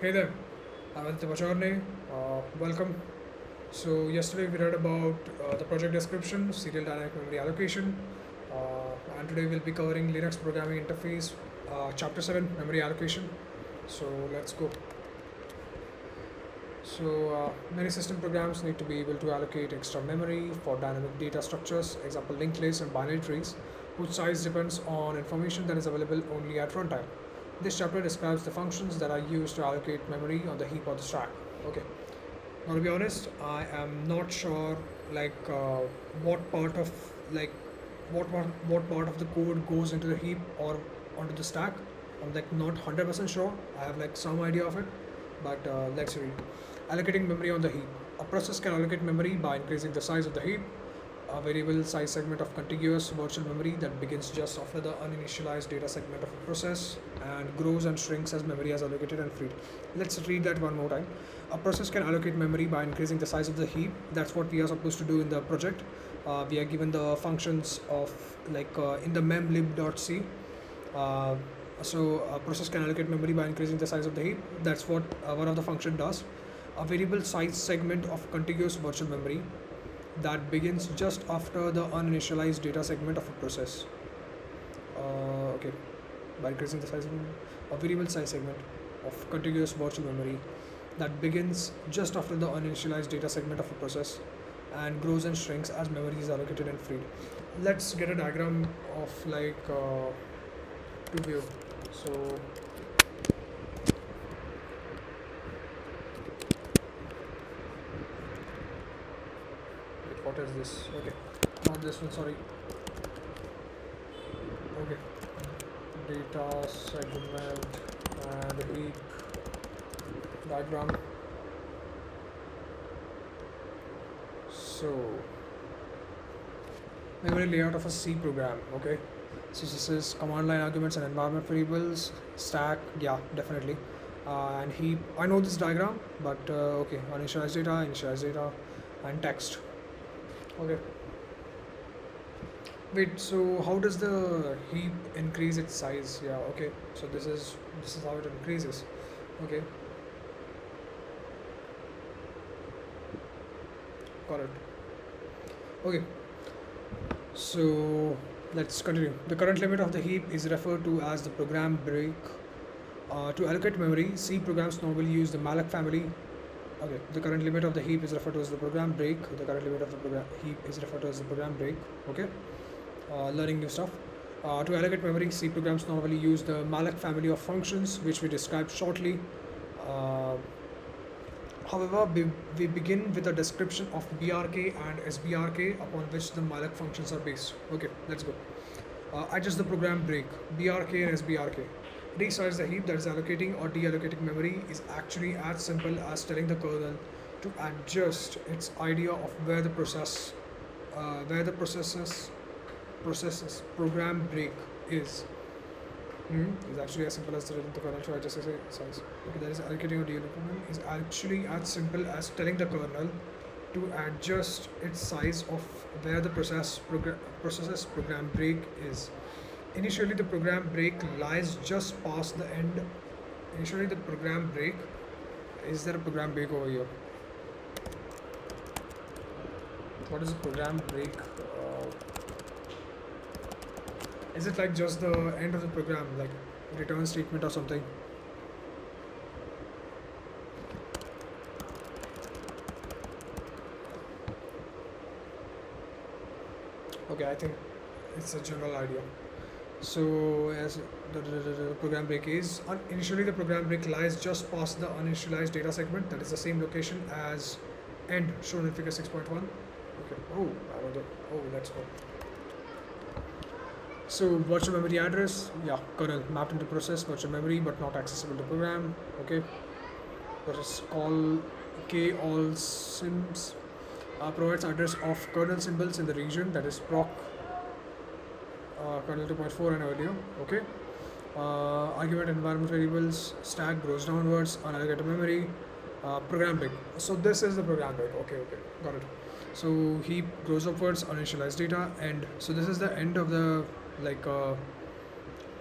Hey there, I'm Aditya Pachorne. Welcome. So yesterday we read about the project description, serial dynamic memory allocation, and today we'll be covering Linux programming interface, chapter 7, memory allocation. So let's go. Many system programs need to be able to allocate extra memory for dynamic data structures, example linked lists and binary trees, whose size depends on information that is available only at runtime. This chapter describes the functions that are used to allocate memory on the heap or the stack. Okay. Now, to be honest, I am not sure what part of like what part of the code goes into the heap or onto the stack. I'm like not 100% sure. I have like some idea of it, but let's read. Allocating memory on the heap. A process can allocate memory by increasing the size of the heap. A variable size segment of contiguous virtual memory that begins just after the uninitialized data segment of a process and grows and shrinks as memory is allocated and freed. Let's read that one more time. A process can allocate memory by increasing the size of the heap. That's what we are supposed to do in the project. We are given the functions of in the memlib.c. So a process can allocate memory by increasing the size of the heap. That's what one of the function does. A variable size segment of contiguous virtual memory that begins just after the uninitialized data segment of a process. Okay, by increasing the size of a variable size segment of contiguous virtual memory that begins just after the uninitialized data segment of a process and grows and shrinks as memory is allocated and freed. Let's get a diagram of to view. So wait, what is this? Okay, not this one. Sorry. Okay, data segment and heap diagram. So memory layout of a C program. Okay, so this is command line arguments and environment variables, stack. Yeah, definitely. And heap. I know this diagram, but okay, initialize data, and text. Okay. Wait, so how does the heap increase its size? Yeah, okay. So this is how it increases. Okay, got it. Okay, so let's continue. The current limit of the heap is referred to as the program break. To allocate memory, C programs normally use the malloc family. Okay, the current limit of the heap is referred to as the program break. The current limit of the program heap is referred to as the program break. Okay, learning new stuff. To allocate memory, C programs normally use the malloc family of functions, which we describe shortly. Uh, However, we begin with a description of BRK and SBRK upon which the malloc functions are based. Okay, let's go. Adjust the program break. BRK and SBRK. Resize the heap that is allocating or deallocating memory is actually as simple as telling the kernel to adjust its idea of where the processes program break is. Is actually as simple as the kernel to adjust its size. Okay, that is allocating or deallocating is actually as simple as telling the kernel to adjust its size of where the process's program break is. Initially, the program break lies just past the end. Initially, the program break. Is there a program break over here? What is a program break? Is it like just the end of the program, like return statement or something? Okay, I think it's a general idea. So as the program break is initially the program break lies just past the uninitialized data segment, that is the same location as end shown in figure 6.1. Okay. Oh, let's go. So virtual memory address, yeah, kernel mapped into process virtual memory but not accessible to program. Okay. Process call k all sims provides address of kernel symbols in the region, that is proc kernel 2.4 and earlier. Okay. Argument environment variables, stack grows downwards, unallocated memory, program break. So this is the program break. Okay, got it. So heap grows upwards, uninitialized data, end. So this is the end of the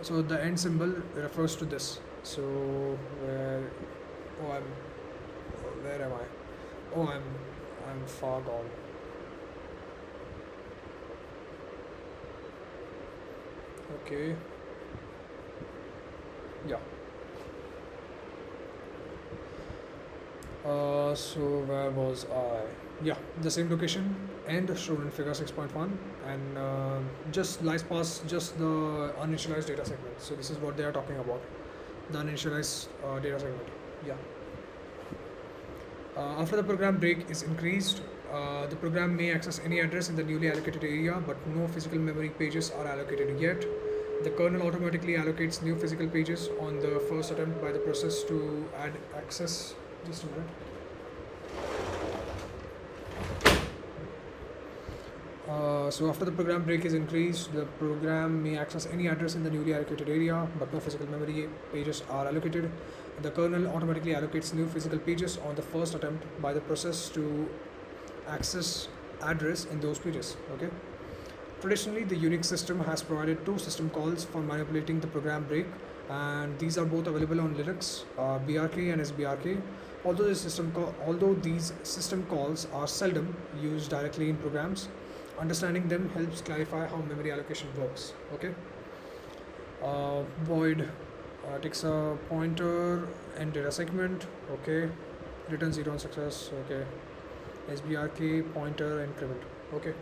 so the end symbol refers to this. So where Oh, where am I? Oh, I'm far gone. Okay. Yeah. So where was I? Yeah, the same location and shown in figure 6.1, and just lies past just the uninitialized data segment. So this is what they are talking about, the uninitialized data segment. Yeah. After the program break is increased, the program may access any address in the newly allocated area, but no physical memory pages are allocated yet. The kernel automatically allocates new physical pages on the first attempt by the process to add access. Just a minute. So after the program break is increased, the program may access any address in the newly allocated area, but no physical memory pages are allocated. The kernel automatically allocates new physical pages on the first attempt by the process to access address in those pages. Okay. Traditionally, the Unix system has provided two system calls for manipulating the program break, and these are both available on Linux, BRK and SBRK. Although these system calls are seldom used directly in programs, understanding them helps clarify how memory allocation works. Okay. Void takes a pointer and data segment. Okay. Return 0 on success. Okay. SBRK pointer increment. Okay.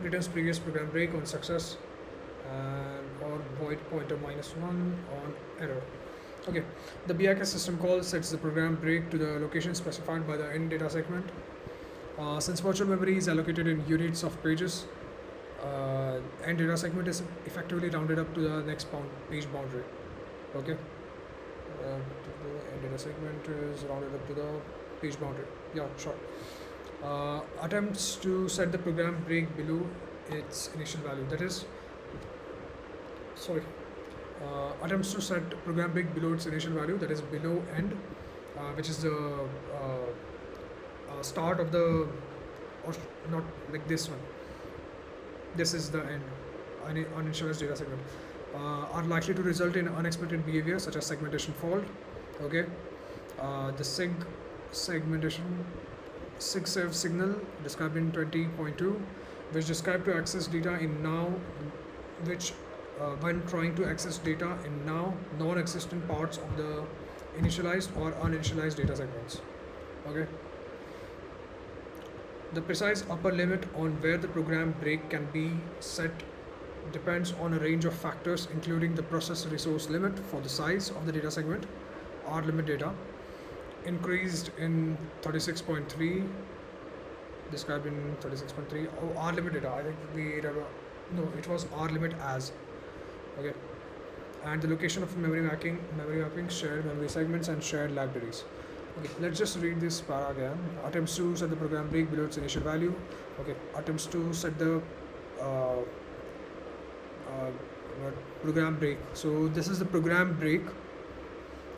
Returns previous program break on success, and or void pointer -1 on error. Okay, the BRK system call sets the program break to the location specified by the end data segment. Since virtual memory is allocated in units of pages, end data segment is effectively rounded up to the next page boundary. Okay, end data segment is rounded up to the page boundary. Yeah, sure. Attempts to set the program break below its initial value. Attempts to set program break below its initial value, that is below end, which is the start of the, or not like this one. This is the end, uninitialized data segment. Are likely to result in unexpected behavior such as segmentation fault. Okay, the segmentation 6F signal described in 20.2, which describe to access data in now, which when trying to access data in now non-existent parts of the initialized or uninitialized data segments. Okay. The precise upper limit on where the program break can be set depends on a range of factors, including the process resource limit for the size of the data segment, R limit data, increased in 36.3, described in 36.3. Oh, R limit data. I think it was R limit as. Okay, and the location of memory mapping, shared memory segments, and shared libraries. Okay, let's just read this para again. Attempts to set the program break below its initial value. Okay, attempts to set the program break. So this is the program break.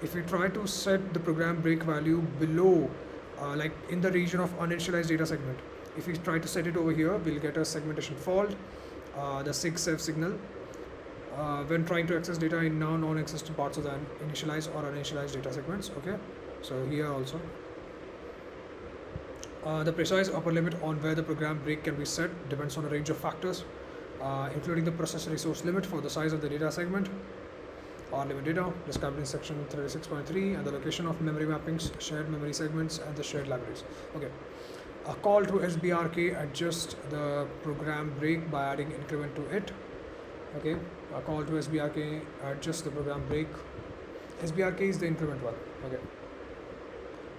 If we try to set the program break value below, like in the region of uninitialized data segment, if we try to set it over here, we'll get a segmentation fault, the 6F signal, when trying to access data in now non-existent parts of the initialized or uninitialized data segments. Okay, so here also the precise upper limit on where the program break can be set depends on a range of factors, including the process resource limit for the size of the data segment, R limit data described in section 36.3, and the location of memory mappings, shared memory segments, and the shared libraries. Okay, a call to SBRK adjusts the program break by adding increment to it. Okay, a call to SBRK adjusts the program break. SBRK is the increment one. Okay,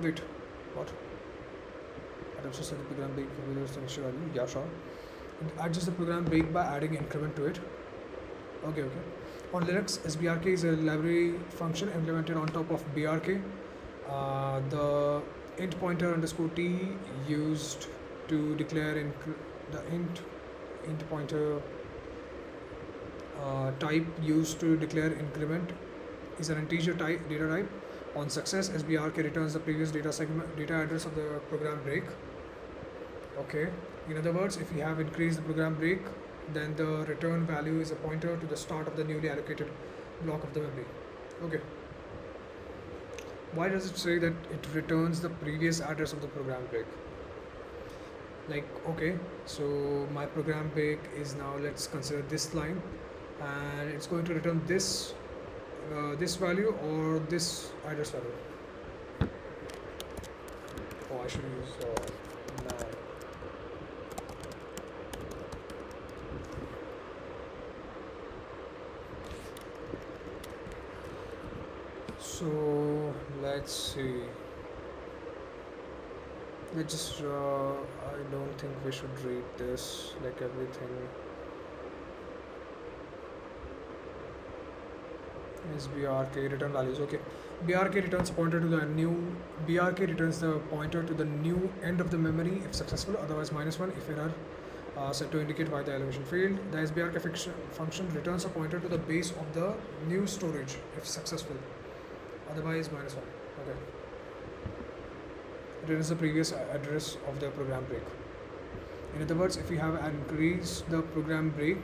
wait, what? Attempts to set the program break with its initial value. Yeah, sure. It adjusts the program break by adding increment to it. Okay. On Linux, SBRK is a library function implemented on top of BRK. The int pointer _t used to declare the int pointer type used to declare increment is an integer data type. On success, SBRK returns the previous data address of the program break. Okay. In other words, if we have increased the program break, then the return value is a pointer to the start of the newly allocated block of the memory. Okay. Why does it say that it returns the previous address of the program break? Like, okay, so my program break is now, let's consider this line, and it's going to return this value or this address value. Oh, I should use nav. So let's see. Let's just. I don't think we should read this like everything. Is BRK return values. Okay, BRK returns pointer to the new. BRK returns the pointer to the new end of the memory if successful. Otherwise, -1 if error. Set to indicate why the allocation failed. The SBRK function returns a pointer to the base of the new storage if successful. Otherwise, -1. Okay. It is the previous address of the program break. In other words, if we have increased the program break,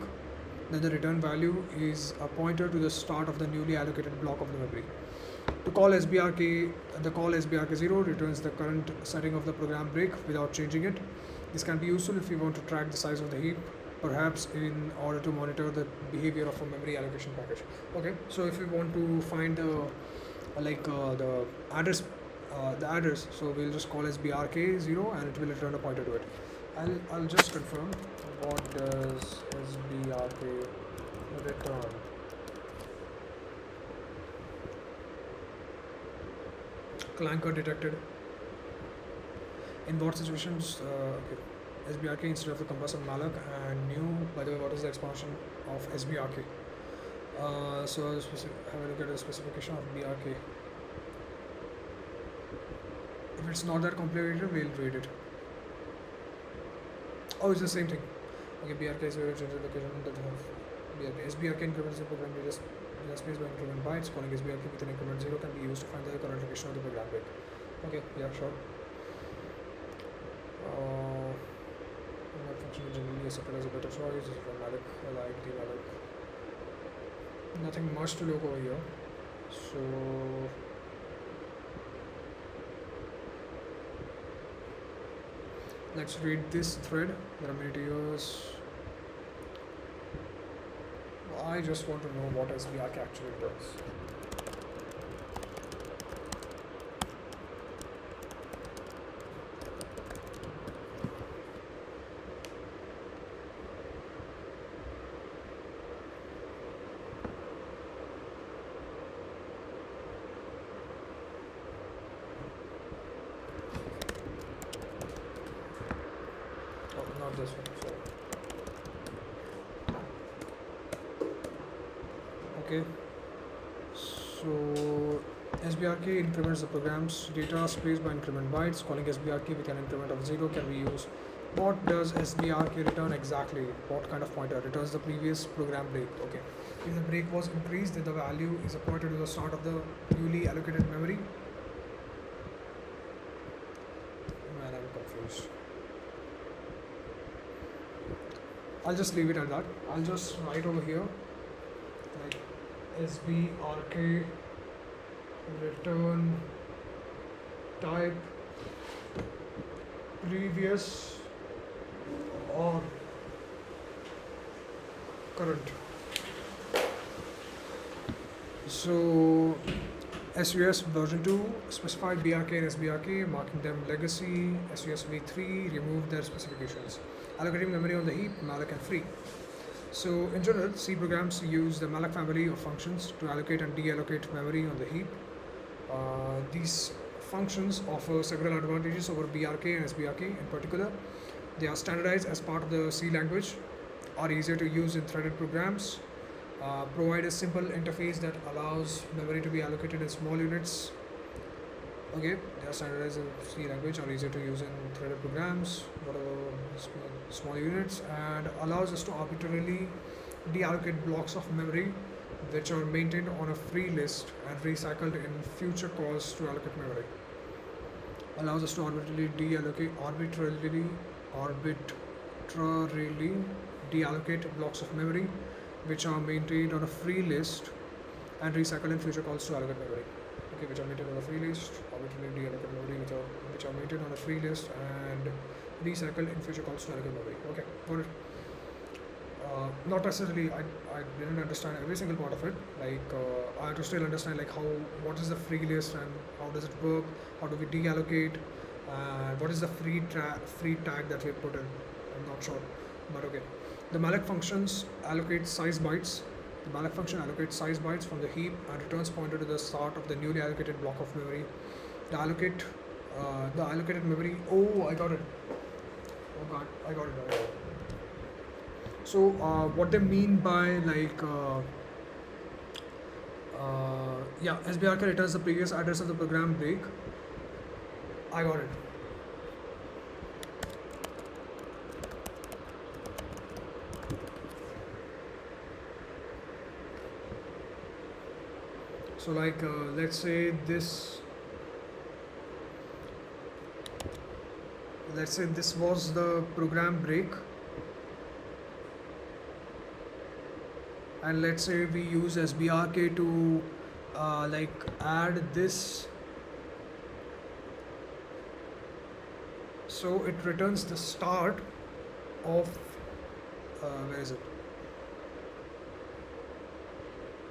then the return value is a pointer to the start of the newly allocated block of the memory. To call SBRK, the call SBRK0 returns the current setting of the program break without changing it. This can be useful if we want to track the size of the heap, perhaps in order to monitor the behavior of a memory allocation package. Okay, so if we want to find the address, so we'll just call SBRK0 and it will return a pointer to it. I'll just confirm. What does SBRK return? Clanker detected. In what situations? Okay. SBRK instead of the compass of malloc and new. By the way, what is the expansion of SBRK? So I'll have a look at the specification of BRK. If it's not that complicated, we'll read it. Oh, it's the same thing. Okay, BRK is very general location that have BRK. SBRK increments the program data space by increment bytes. Calling SBRK with an increment 0 can be used to find the current location of the program break. Okay, yeah, sure. That function is generally accepted as a better choice. This is from malloc, like the malloc. Nothing much to look over here. So let's read this thread. There are many tiers. I just want to know what SBRK actually does. Not this one, sorry. Okay, so SBRK increments the program's data space by increment bytes. Calling SBRK with an increment of 0 can be used. What does SBRK return exactly? What kind of pointer? Returns the previous program break. Okay, if the break was increased, then the value is a pointer to the start of the newly allocated memory. Man, I'm confused. I'll just leave it at that. I'll just write over here like SBRK return type previous or current. So SUS version 2 specified BRK and SBRK, marking them legacy. SUS v3 removed their specifications. Allocating memory on the heap, malloc and free. So in general, C programs use the malloc family of functions to allocate and deallocate memory on the heap. These functions offer several advantages over BRK and SBRK. In particular, they are standardized as part of the C language, are easier to use in threaded programs, provide a simple interface that allows memory to be allocated in small units. Okay, they are standardized in C language, are easier to use in threaded programs, whatever small units, and allows us to arbitrarily deallocate blocks of memory which are maintained on a free list and recycled in future calls to allocate memory. Allows us to arbitrarily deallocate blocks of memory which are maintained on a free list and recycled in future calls to allocate memory. okay, which are maintained on a free list, arbitrarily deallocated memory, which are maintained on a free list and recycled in future calls to allocate memory. Okay, got it. Not necessarily, I didn't understand every single part of it. Like I have to still understand like what is the free list and how does it work, how do we deallocate, and what is the free tag that we put in. I'm not sure, but okay. The malloc functions allocate size bytes. The malloc function allocates size bytes from the heap and returns pointer to the start of the newly allocated block of memory. The allocated memory. Oh, I got it. Oh God, I got it. So what they mean by like yeah, SBRK returns the previous address of the program break. I got it. So like let's say this was the program break, and let's say we use SBRK to like add this, so it returns the start of where is it?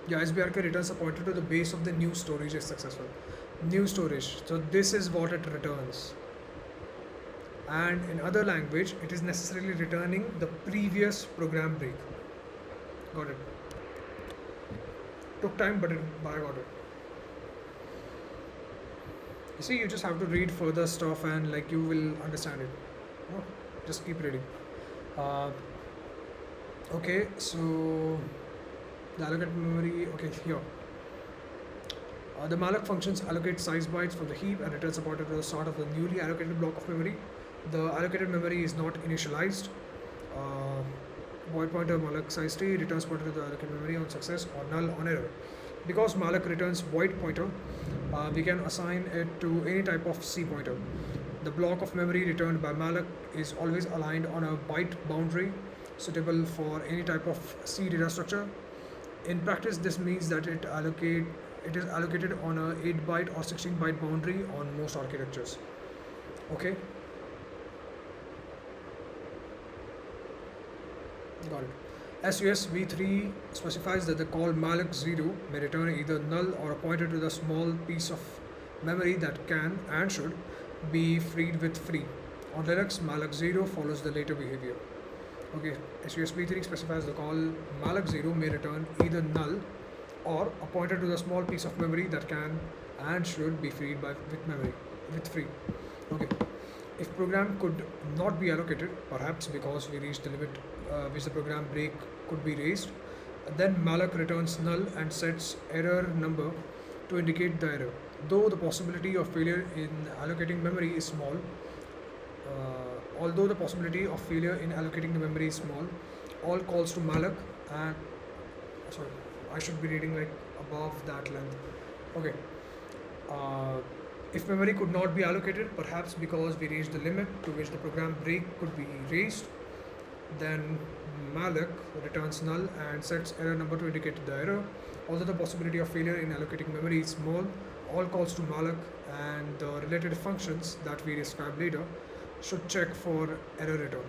Yeah, SBRK returns a pointer to the base of the new storage is successful. New storage. So this is what it returns. And in other language, it is necessarily returning the previous program break. Got it. Took time, but I got it. You see, you just have to read further stuff, and like you will understand it. Oh, just keep reading. Okay, so the allocated memory. Okay, here. The malloc functions allocate size bytes from the heap and returns a pointer to the start of the newly allocated block of memory. The allocated memory is not initialized. Void pointer malloc size t returns pointer to the allocated memory on success or null on error. Because malloc returns void pointer, we can assign it to any type of C pointer. The block of memory returned by malloc is always aligned on a byte boundary suitable for any type of C data structure. In practice, this means that it is allocated on a 8-byte or 16-byte boundary on most architectures. Okay. Got it. SUS v3 specifies that the call malloc0 may return either null or a pointer to the small piece of memory that can and should be freed with free. On Linux, malloc0 follows the later behavior. Okay, SUS v3 specifies the call malloc0 may return either null or a pointer to the small piece of memory that can and should be freed with free. Okay. If program could not be allocated, perhaps because we reached the limit which the program break could be raised, then malloc returns null and sets error number to indicate the error. Though the possibility of failure in allocating memory is small, although the possibility of failure in allocating the memory is small, all calls to malloc and sorry, I should be reading like above that length. Okay. If memory could not be allocated, perhaps because we reached the limit to which the program break could be raised, then malloc returns null and sets error number to indicate the error. Although the possibility of failure in allocating memory is small, all calls to malloc and the related functions that we describe later should check for error return.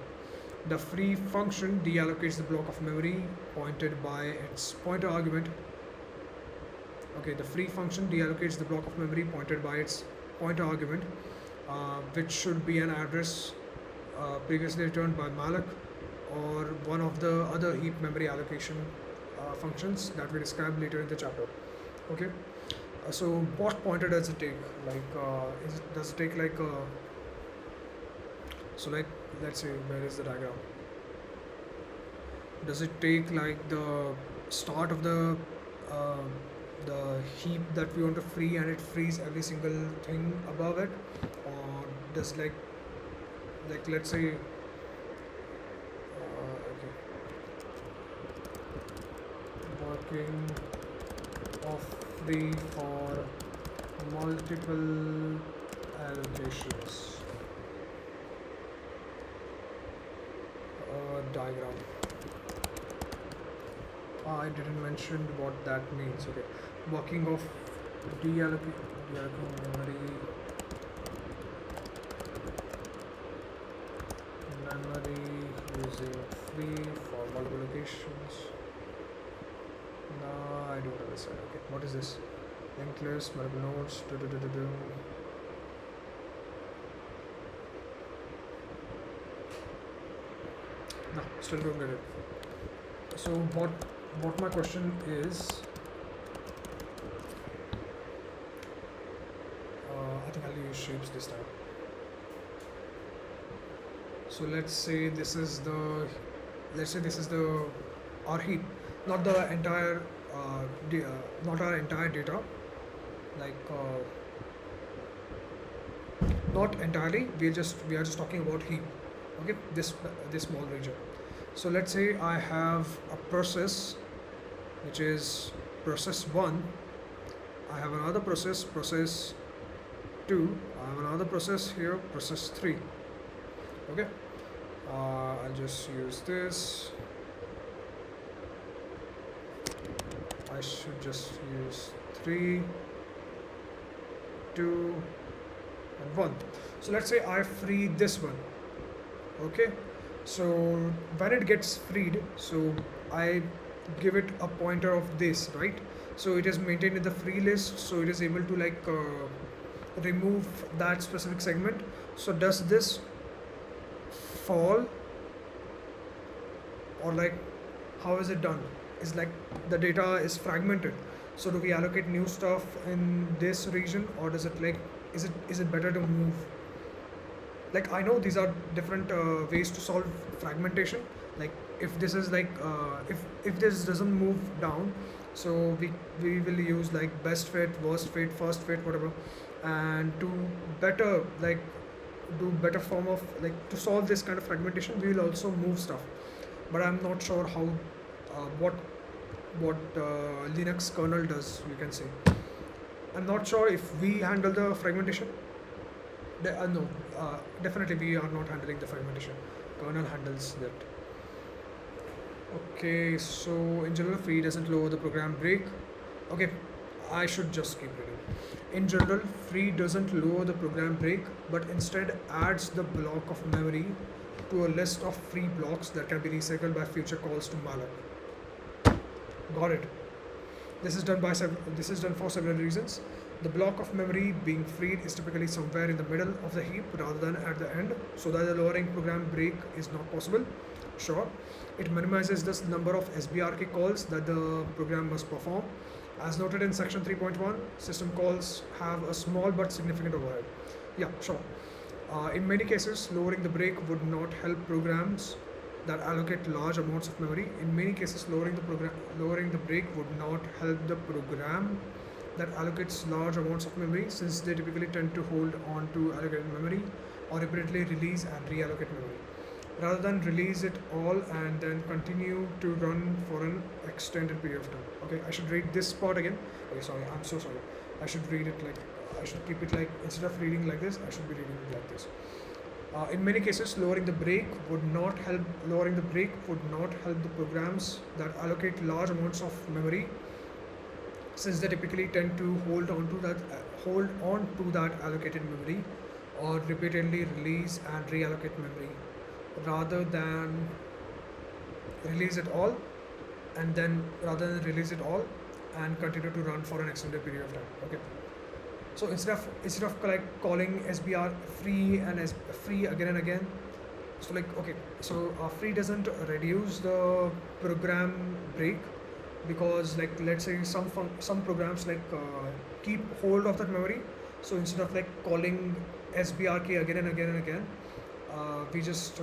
The free function deallocates the block of memory pointed by its pointer argument. Okay, the free function deallocates the block of memory pointed by its pointer argument, which should be an address previously returned by malloc or one of the other heap memory allocation functions that we describe later in the chapter. Okay, so what pointer does it take? Like, does it take like so like let's say where is the diagram? Does it take like the start of the heap that we want to free and it frees every single thing above it, or does like let's say okay, working of free for multiple allocations. Diagram. I didn't mention what that means. Okay, working of deallocating memory using free for multiple locations. No, I don't understand. Okay, what is this? Linked list, multiple nodes. No, still don't get it. So what my question is, I think I'll use shapes this time. So let's say this is the our heap, not the entire not our entire data, like not entirely. We are just talking about heap. Okay, this small region. So let's say I have a process which is process 1. I have another process 2. I have another process here, process 3. Okay, I'll just use this. I should just use 3, 2 and 1. So let's say I free this one. Okay, so when it gets freed, so I give it a pointer of this, right? So it is maintained in the free list, so it is able to like remove that specific segment. So does this fall, or like how is it done? Is like the data is fragmented, so do we allocate new stuff in this region, or does it like is it better to move? Like I know these are different ways to solve fragmentation. Like if this is like if this doesn't move down, so we will use like best fit, worst fit, first fit, whatever, and to better like do better form of like to solve this kind of fragmentation, we will also move stuff. But I'm not sure how what Linux kernel does, you can say. I'm not sure if we handle the fragmentation. No, definitely we are not handling the fragmentation. Kernel handles that. Okay, so in general, free doesn't lower the program break. Okay, I should just keep reading. In general, free doesn't lower the program break, but instead adds the block of memory to a list of free blocks that can be recycled by future calls to malloc. Got it. This is done for several reasons. The block of memory being freed is typically somewhere in the middle of the heap rather than at the end, so that the lowering program break is not possible. Sure, it minimizes the number of SBRK calls that the program must perform. As noted in section 3.1, system calls have a small but significant overhead. Yeah, sure. In many cases, lowering the break would not help programs that allocate large amounts of memory. In many cases, lowering the break would not help the program that allocates large amounts of memory, since they typically tend to hold on to allocated memory or repeatedly release and reallocate memory, rather than release it all and then continue to run for an extended period of time. Okay, I should read this part again. Okay, sorry, I'm so sorry. I should read it like, I should keep it like, instead of reading like this, I should be reading it like this. In many cases, lowering the break would not help the programs that allocate large amounts of memory, since they typically tend to hold on to that allocated memory or repeatedly release and reallocate memory, rather than release it all and continue to run for an extended period of time. Okay, so instead of like calling SBR free and free again and again, so like okay, so free doesn't reduce the program break, because like let's say some programs like keep hold of that memory. So instead of like calling SBRK again and again and again, we just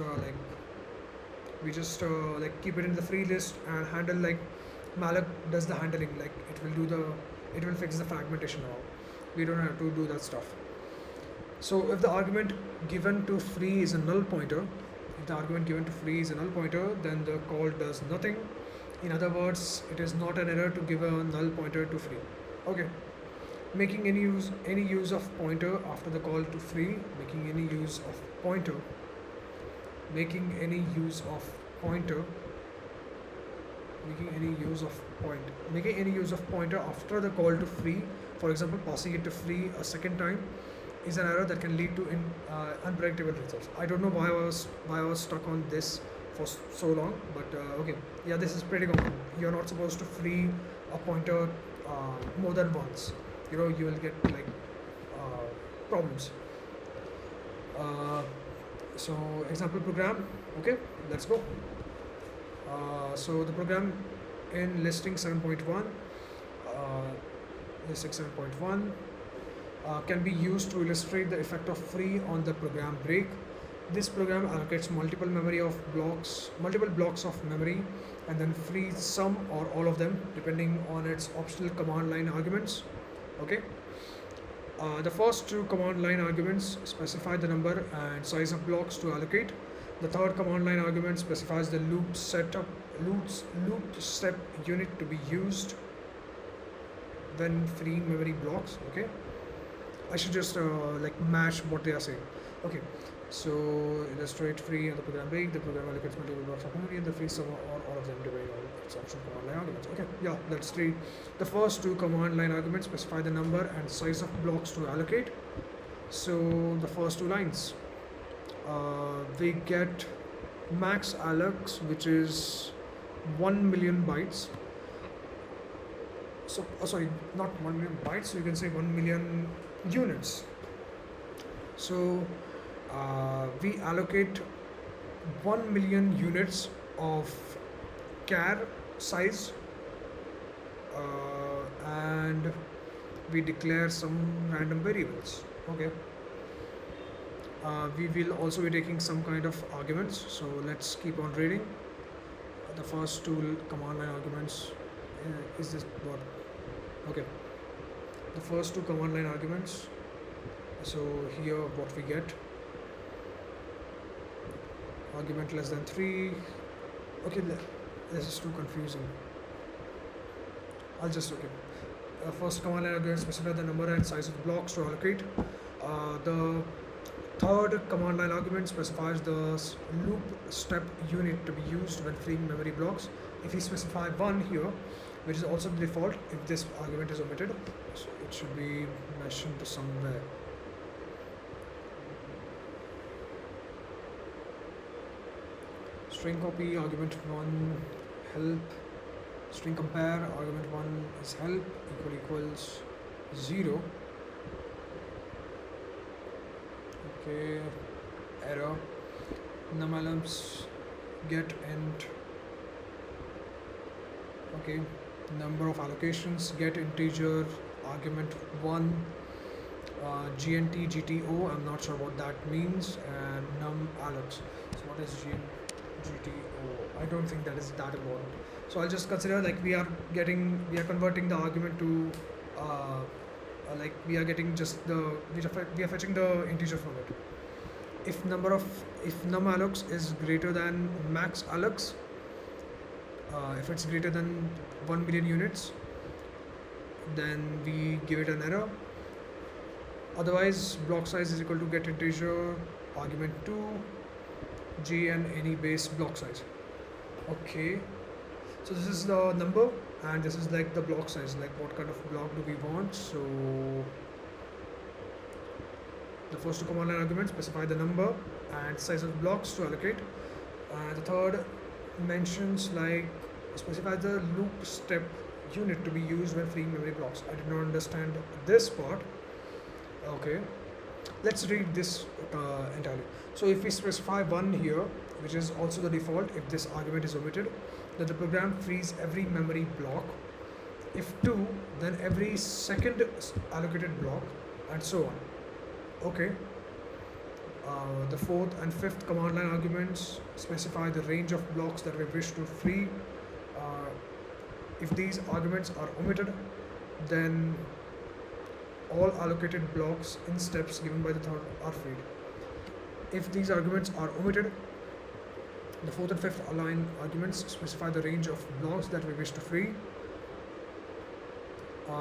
keep it in the free list and handle, like malloc does the handling, like it will fix the fragmentation now. We don't have to do that stuff. So if the argument given to free is a null pointer, then the call does nothing. In other words, it is not an error to give a null pointer to free. Okay, making any use of pointer after the call to free, making any use of pointer making any use of pointer after the call to free, for example passing it to free a second time, is an error that can lead to unpredictable results. I don't know why I was stuck on this for so long, but okay, yeah, this is pretty common. You're not supposed to free a pointer more than once. You know, you will get like problems. Uh, so example program. Okay, let's go. So the program in listing 7.1, listing 7.1 can be used to illustrate the effect of free on the program break. This program allocates multiple blocks of memory, and then frees some or all of them depending on its optional command line arguments. Okay. The first two command line arguments specify the number and size of blocks to allocate. The third command line argument specifies the loop step unit to be used when freeing memory blocks. Okay, I should just like match what they are saying. Okay, so illustrate free on the program break. The program allocates multiple blocks of memory and the free some or all of them depending on its optional command line arguments. Okay, yeah, let's read. The first two command line arguments specify the number and size of blocks to allocate. So the first two lines, we get max allocs, which is 1 million bytes. So sorry, not 1 million bytes, you can say 1 million units. So we allocate 1 million units of char size, and we declare some random variables. Okay. We will also be taking some kind of arguments, so let's keep on reading. The first two command line arguments, is this what? Okay, the first two command line arguments. So here what we get, argument less than 3. Okay, this is too confusing. I'll just, okay. First command line argument specify the number and size of blocks to allocate. The third command line argument specifies the loop step unit to be used when freeing memory blocks. If we specify 1 here, which is also the default, if this argument is omitted, so it should be mentioned to somewhere. String copy, argument 1 help. String compare, argument 1 is help, equals 0. Okay, error. Num get int. Okay, number of allocations, get integer, argument 1, gnt gto, I'm not sure what that means, and num allocs. So what is gto? I don't think that is that important. So I'll just consider like we are converting the argument to like we are getting just we are fetching the integer from it. If num allocs is greater than max allocs, if it's greater than 1 million units, then we give it an error. Otherwise, block size is equal to get integer, argument 2, g and any base block size. Okay, so this is the number and this is like the block size, like what kind of block do we want. So the first two command line arguments specify the number and size of blocks to allocate, and the third mentions like specify the loop step unit to be used when freeing memory blocks. I did not understand this part. Okay, let's read this entirely. So if we specify 1 here, which is also the default, if this argument is omitted, then the program frees every memory block. If 2, then every second allocated block, and so on. Okay. The fourth and fifth command line arguments specify the range of blocks that we wish to free. If these arguments are omitted, then all allocated blocks in steps given by the third are freed. If these arguments are omitted, the fourth and fifth line arguments specify the range of blocks that we wish to free.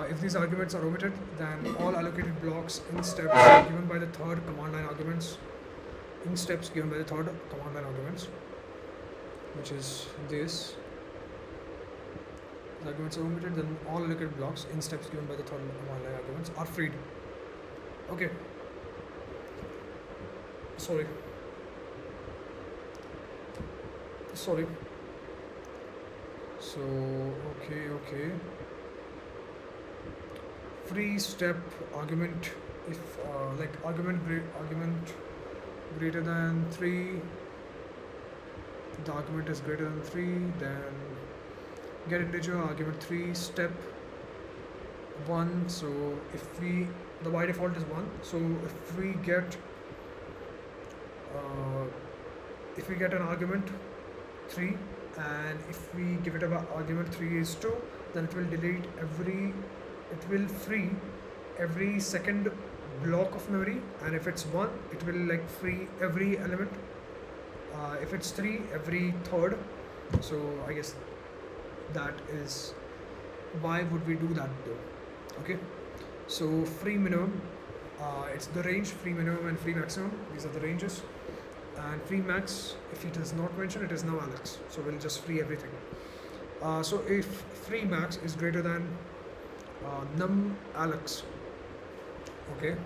If these arguments are omitted, then all allocated blocks in steps given by the third command line arguments, which is this. The arguments are omitted, then all allocated blocks in steps given by the third command line arguments are freed. Okay. Sorry. So okay. Free step argument, if like argument greater than 3, the argument is greater than 3, then get integer argument 3 step 1. So if we, the by default is 1, so if we get an argument 3, and if we give it a argument 3 is 2, then it will free every second block of memory, and if it's 1, it will like free every element, if it's 3, every third. So I guess that is why would we do that though. Okay, so free minimum, it's the range, free minimum and free maximum, these are the ranges, and free max, if it is not mentioned, it is now Alex, so we'll just free everything. So if free max is greater than num Alex, okay,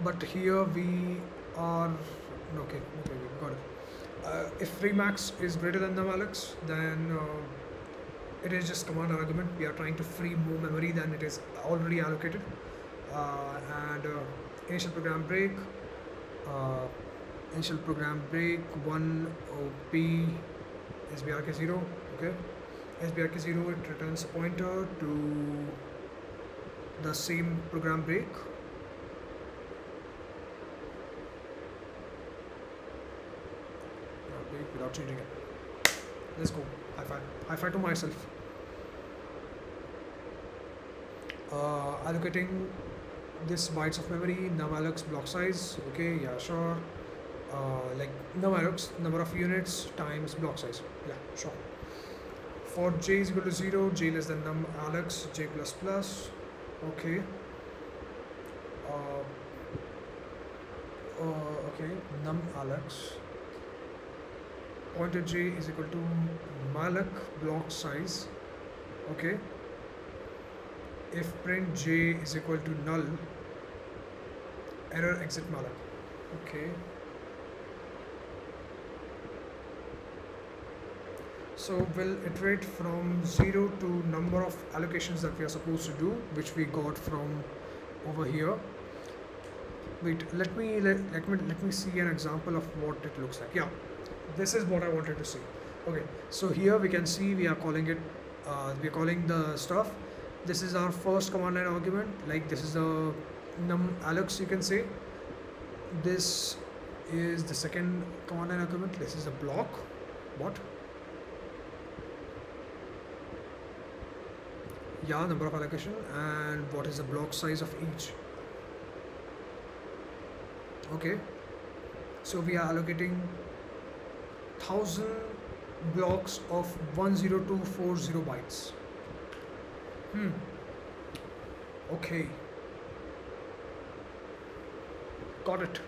but here we are okay, we got it. If free max is greater than num Alex, then it is just command argument. We are trying to free more memory than it is already allocated. And initial program break 1 OP SBRK 0. Okay, SBRK 0, it returns a pointer to the same program break. Without changing it. Let's go. High five to myself. Allocating this bytes of memory, num_alloc block size. Okay, yeah, sure. Like num_alloc, number of units times block size. Yeah, sure. For j is equal to 0, j less than num_alloc, j plus plus. Okay. Okay, num_alloc. Pointer j is equal to malloc block size. Okay. If print j is equal to null, error exit malloc. Okay. So we'll iterate from 0 to number of allocations that we are supposed to do, which we got from over here. Wait, let me see an example of what it looks like. Yeah, this is what I wanted to see. Okay, so here we can see we are calling it, we are calling the stuff. This is our first command line argument, like this is the num_alloc, you can say. This is the second command line argument. This is a block. What? Yeah, number of allocation, and what is the block size of each. Okay, so we are allocating 1000 blocks of 10240 bytes. Okay, got it.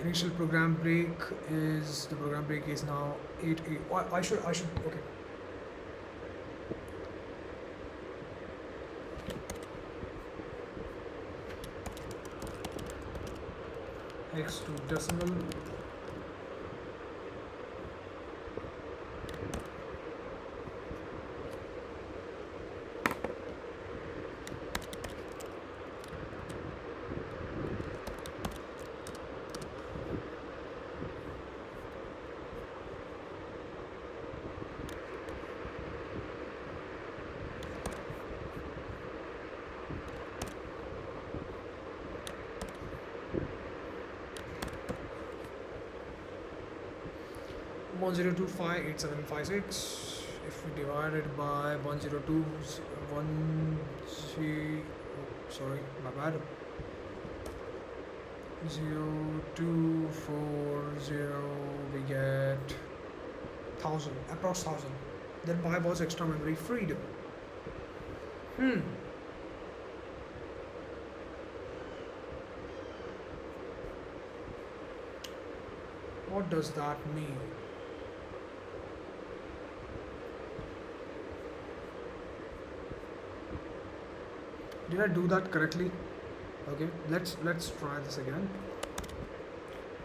Initial program break is, the program break is now 8. I should okay. X to decimal. One 10258756. If we divide it by 102, sorry, my bad. 0240, we get 1000, approx 1000. Then why was extra memory freed? What does that mean? Did I do that correctly? Okay, let's try this again.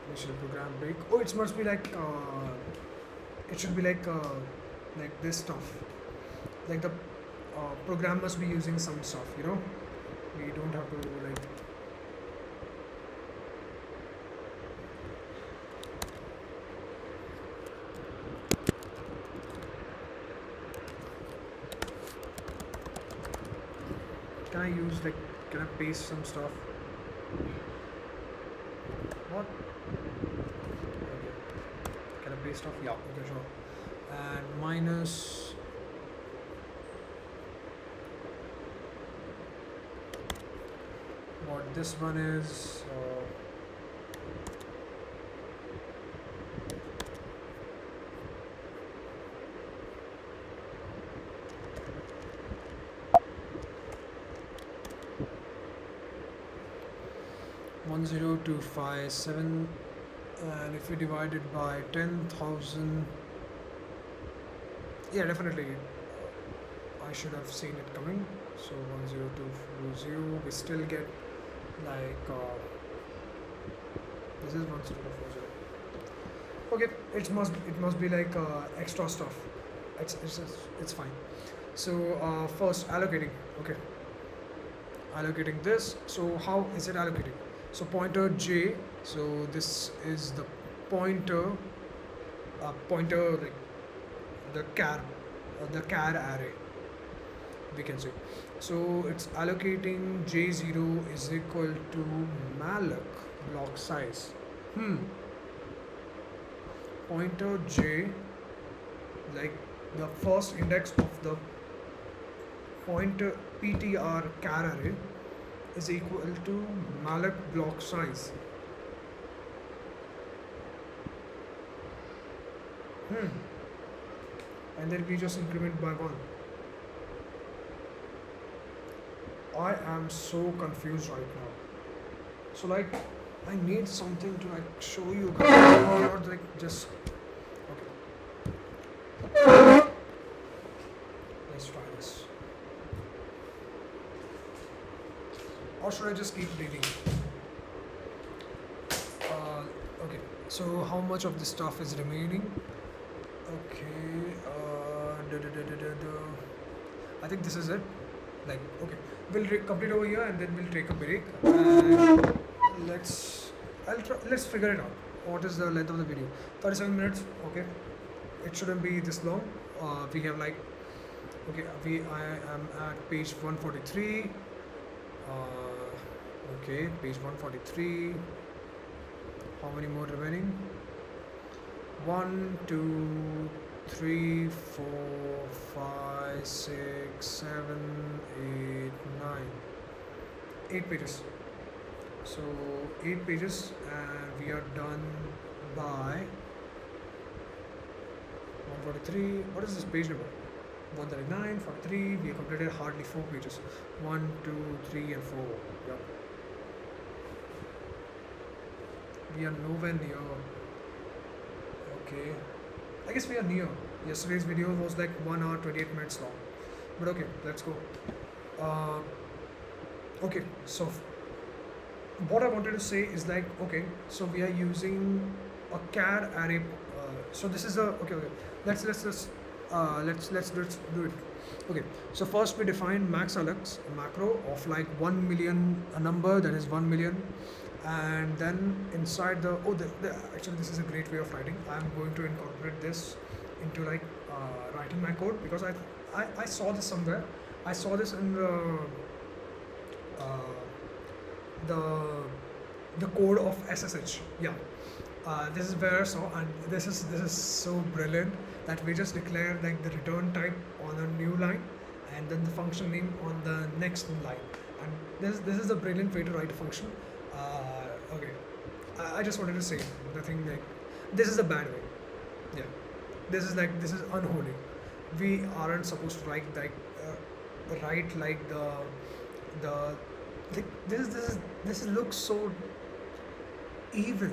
Initial program break. Oh, it must be like it should be like this stuff. Like the program must be using some stuff. We don't have to like. Can I use like? Can I paste some stuff? What? Okay. Can I paste stuff? Yeah. Okay, sure. And minus. What this one is. 10257, and if we divide it by 10,000, yeah, definitely I should have seen it coming. So 10240, we still get like this is 10240. Okay, it must be like extra stuff. It's fine. So first allocating. Okay, allocating this. So how is it allocating? So pointer j. So this is the pointer like the char array, we can say. So it's allocating j0 is equal to malloc block size. Pointer j, like the first index of the pointer ptr char array, is equal to malloc block size. And then we just increment by 1. I am so confused right now. So like I need something to like show you guys, or like just okay. Let's try this. Or should I just keep reading? Okay. So how much of this stuff is remaining? Okay. I think this is it. Like okay, we'll complete over here and then we'll take a break. And let's figure it out. What is the length of the video? 37 minutes. Okay, it shouldn't be this long. We have like okay. I am at page 143. Okay, page 143. How many more remaining? 1, 2, 3, 4, 5, 6, 7, 8, 9. 8 pages. So 8 pages, and we are done by 143. What is this page number? 139, 43. We have completed hardly 4 pages. 1, 2, 3, and 4. Yep. We are nowhere near. Okay, I guess we are near. Yesterday's video was like 1 hour 28 minutes long, but okay, let's go. Okay, so what I wanted to say is like okay, so we are using a char array. So this is a okay. Let's do it. Okay, so first we define max allocs macro of like 1 million, a number that is 1 million. And then inside actually this is a great way of writing. I'm going to incorporate this into like writing my code, because I saw this somewhere. I saw this in the code of SSH. Yeah, this is where I saw, and this is so brilliant that we just declare like the return type on a new line, and then the function name on the next line. And this is a brilliant way to write a function. Okay, I just wanted to say the thing like this is a bad way. Yeah, this is unholy. We aren't supposed to write like the like this looks so evil.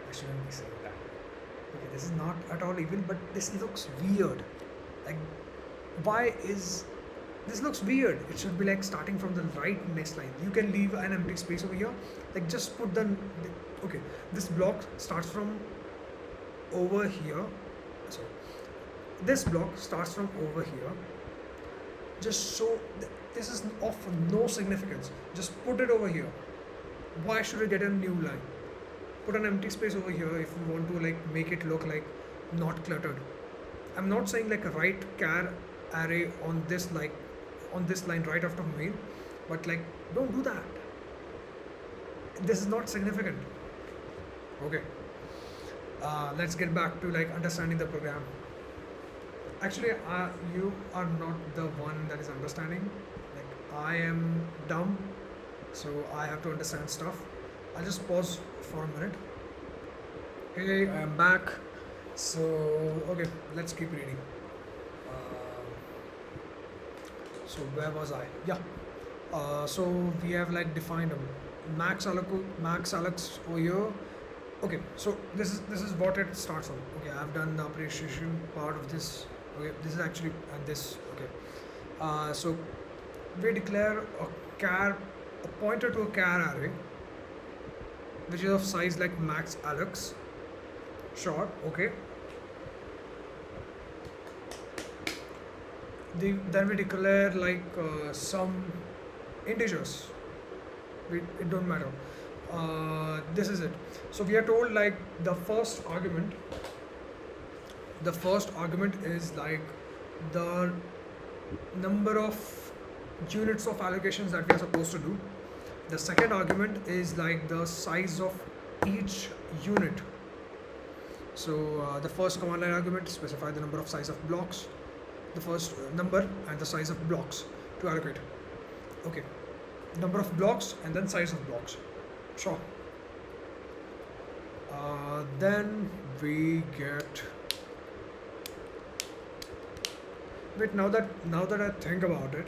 I shouldn't be saying that. Okay, this is not at all evil, but this looks weird. Like why is This looks weird. It should be like starting from the right next line. You can leave an empty space over here. Like just put okay. This block starts from over here. So this block starts from over here. Just so this is of no significance. Just put it over here. Why should I get a new line? Put an empty space over here if you want to like make it look like not cluttered. I'm not saying like write char array on this line right after main, but like don't do that. This is not significant. Okay. Let's get back to like understanding the program. Actually, you are not the one that is understanding. Like I am dumb, so I have to understand stuff. I'll just pause for a minute. Hey, I am back. So okay, let's keep reading. So where was I? Yeah. So we have like defined a max alex over here. Okay, so this is what it starts on. Okay, I've done the appreciation part of this. Okay, this is actually and this. Okay, so we declare a pointer to a char array, which is of size like max alex. Sure. Okay. Then we declare like some integers. It don't matter. This is it. So we are told like the first argument is like the number of units of allocations that we are supposed to do. The second argument is like the size of each unit. So the first command line argument specify the number of size of blocks, the first number and the size of blocks to allocate. Okay, number of blocks and then size of blocks. Sure. Then we get. Wait, now that I think about it,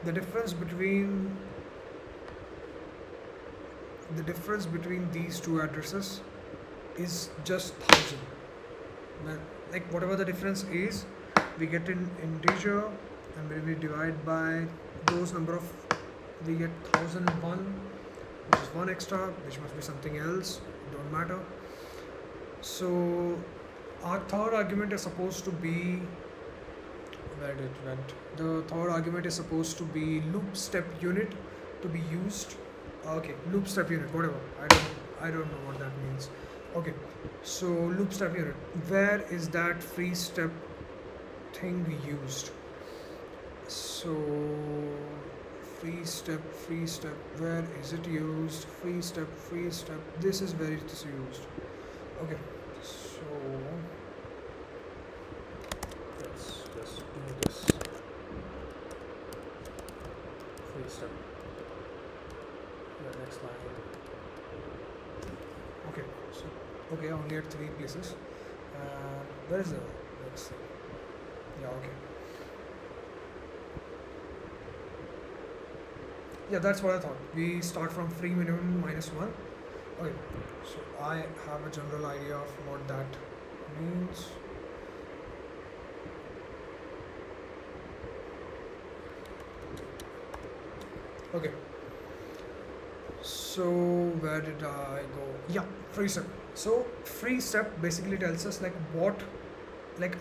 the difference between these two addresses is just 1000. Like whatever the difference is, we get an integer and when we divide by those number of, we get 1001, which is one extra, which must be something else, don't matter. So our third argument is supposed to be, where did it went? The third argument is supposed to be loop step unit to be used. Okay, loop step unit, whatever. I don't know what that means. Okay, so loop step unit. Where is that free step thing used? So free step. Where is it used? Free step. This is where it is used. Okay, so let's just do this. Free step. The next line. Okay, so only at 3 places. Where is the let's see. Yeah, okay. Yeah, that's what I thought. We start from free minimum -1. Okay, so I have a general idea of what that means. Okay. So where did I go? Yeah, free step. So free step basically tells us like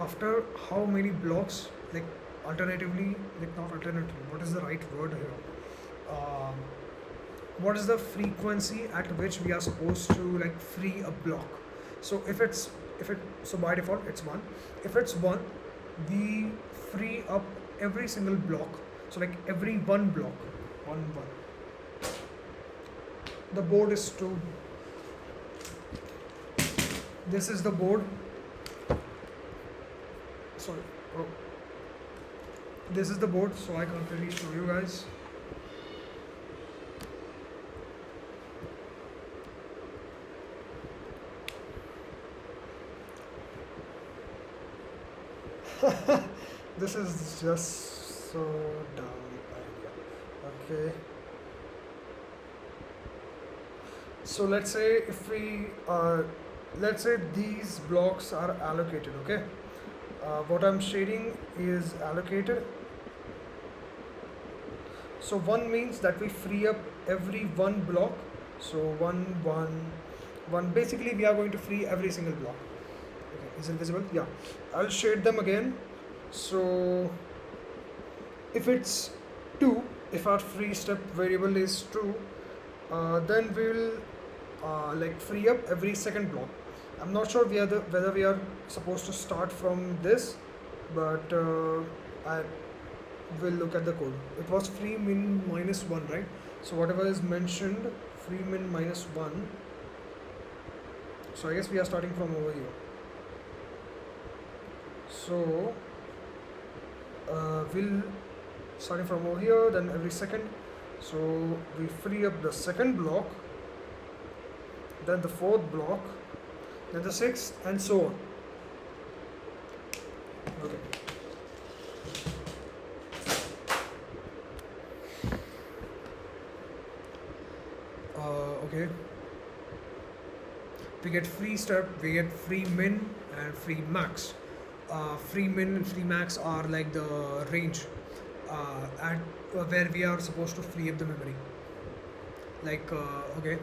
after how many blocks, like alternatively, like not alternatively, what is the right word here? What is the frequency at which we are supposed to like free a block? So so by default it's 1. If it's 1, we free up every single block. So like every one block, one. The board is 2. This is the board. Sorry. Oh. This is the board, so I can't really show you guys. This is just so dumb idea. Okay. So let's say these blocks are allocated. Okay, what I'm shading is allocated. So one means that we free up every one block. So one. Basically, we are going to free every single block. Okay, is it visible? Yeah. I'll shade them again. So if it's two, if our free step variable is true, then we will like free up every second block. I'm not sure whether we are supposed to start from this, but I will look at the code. It was free min minus 1, right? So whatever is mentioned, free min minus 1. So I guess we are starting from over here. So we'll starting from over here, then every second. So we free up the second block, then the fourth block, then the sixth, and so on. Okay. Okay. We get free step, we get free min and free max. Free min and free max are like the range at where we are supposed to free up the memory. Like okay,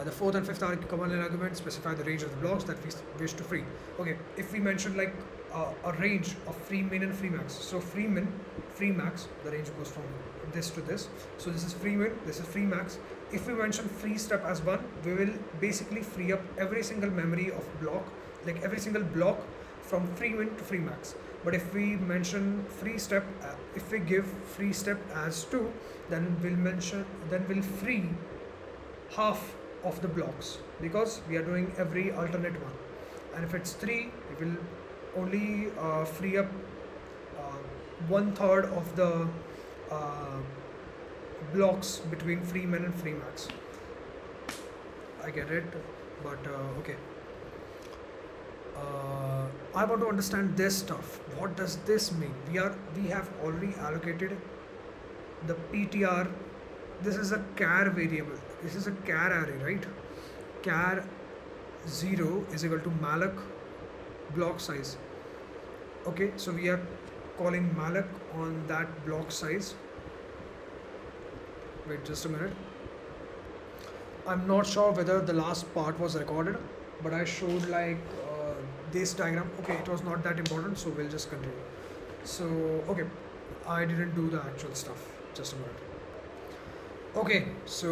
the fourth and fifth command line argument specify the range of the blocks that we wish to free. Okay, if we mention like a range of free min and free max, so free min, free max, the range goes from this to this. So this is free min, this is free max. If we mention free step as 1, we will basically free up every single memory of block, like every single block from free min to free max. But if we mention free step, if we give free step as 2, then we'll free half of the blocks, because we are doing every alternate one. And if it's 3, we will only free up 1/3 of the blocks between free min and free max. I get it, but okay. I want to understand this stuff. What does this mean? We have already allocated the PTR. This is a char variable. This is a char array, right? Char 0 is equal to malloc block size. Okay, so we are calling malloc on that block size. Wait just a minute. I'm not sure whether the last part was recorded, but I showed like this diagram. Okay, it was not that important, so we'll just continue. So okay, I didn't do the actual stuff. Just a minute. Okay, so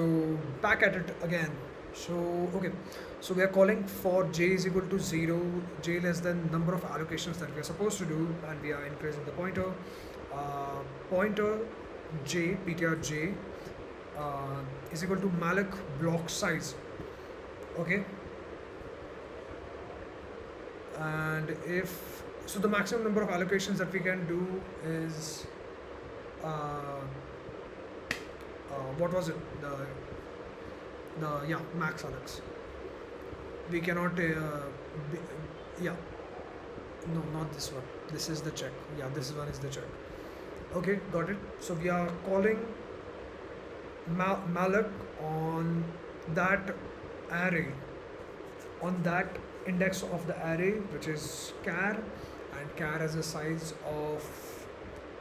back at it again. So okay, so we are calling for j is equal to 0, j less than number of allocations that we are supposed to do, and we are increasing the pointer. Pointer j, ptr j is equal to malloc block size. Okay, and if so, the maximum number of allocations that we can do is what was it, the yeah, max allocs. We cannot yeah, no, not this one, this is the check. Yeah, this one is the check. Okay, got it. So we are calling malloc on that array, on that index of the array, which is char, and char has a size of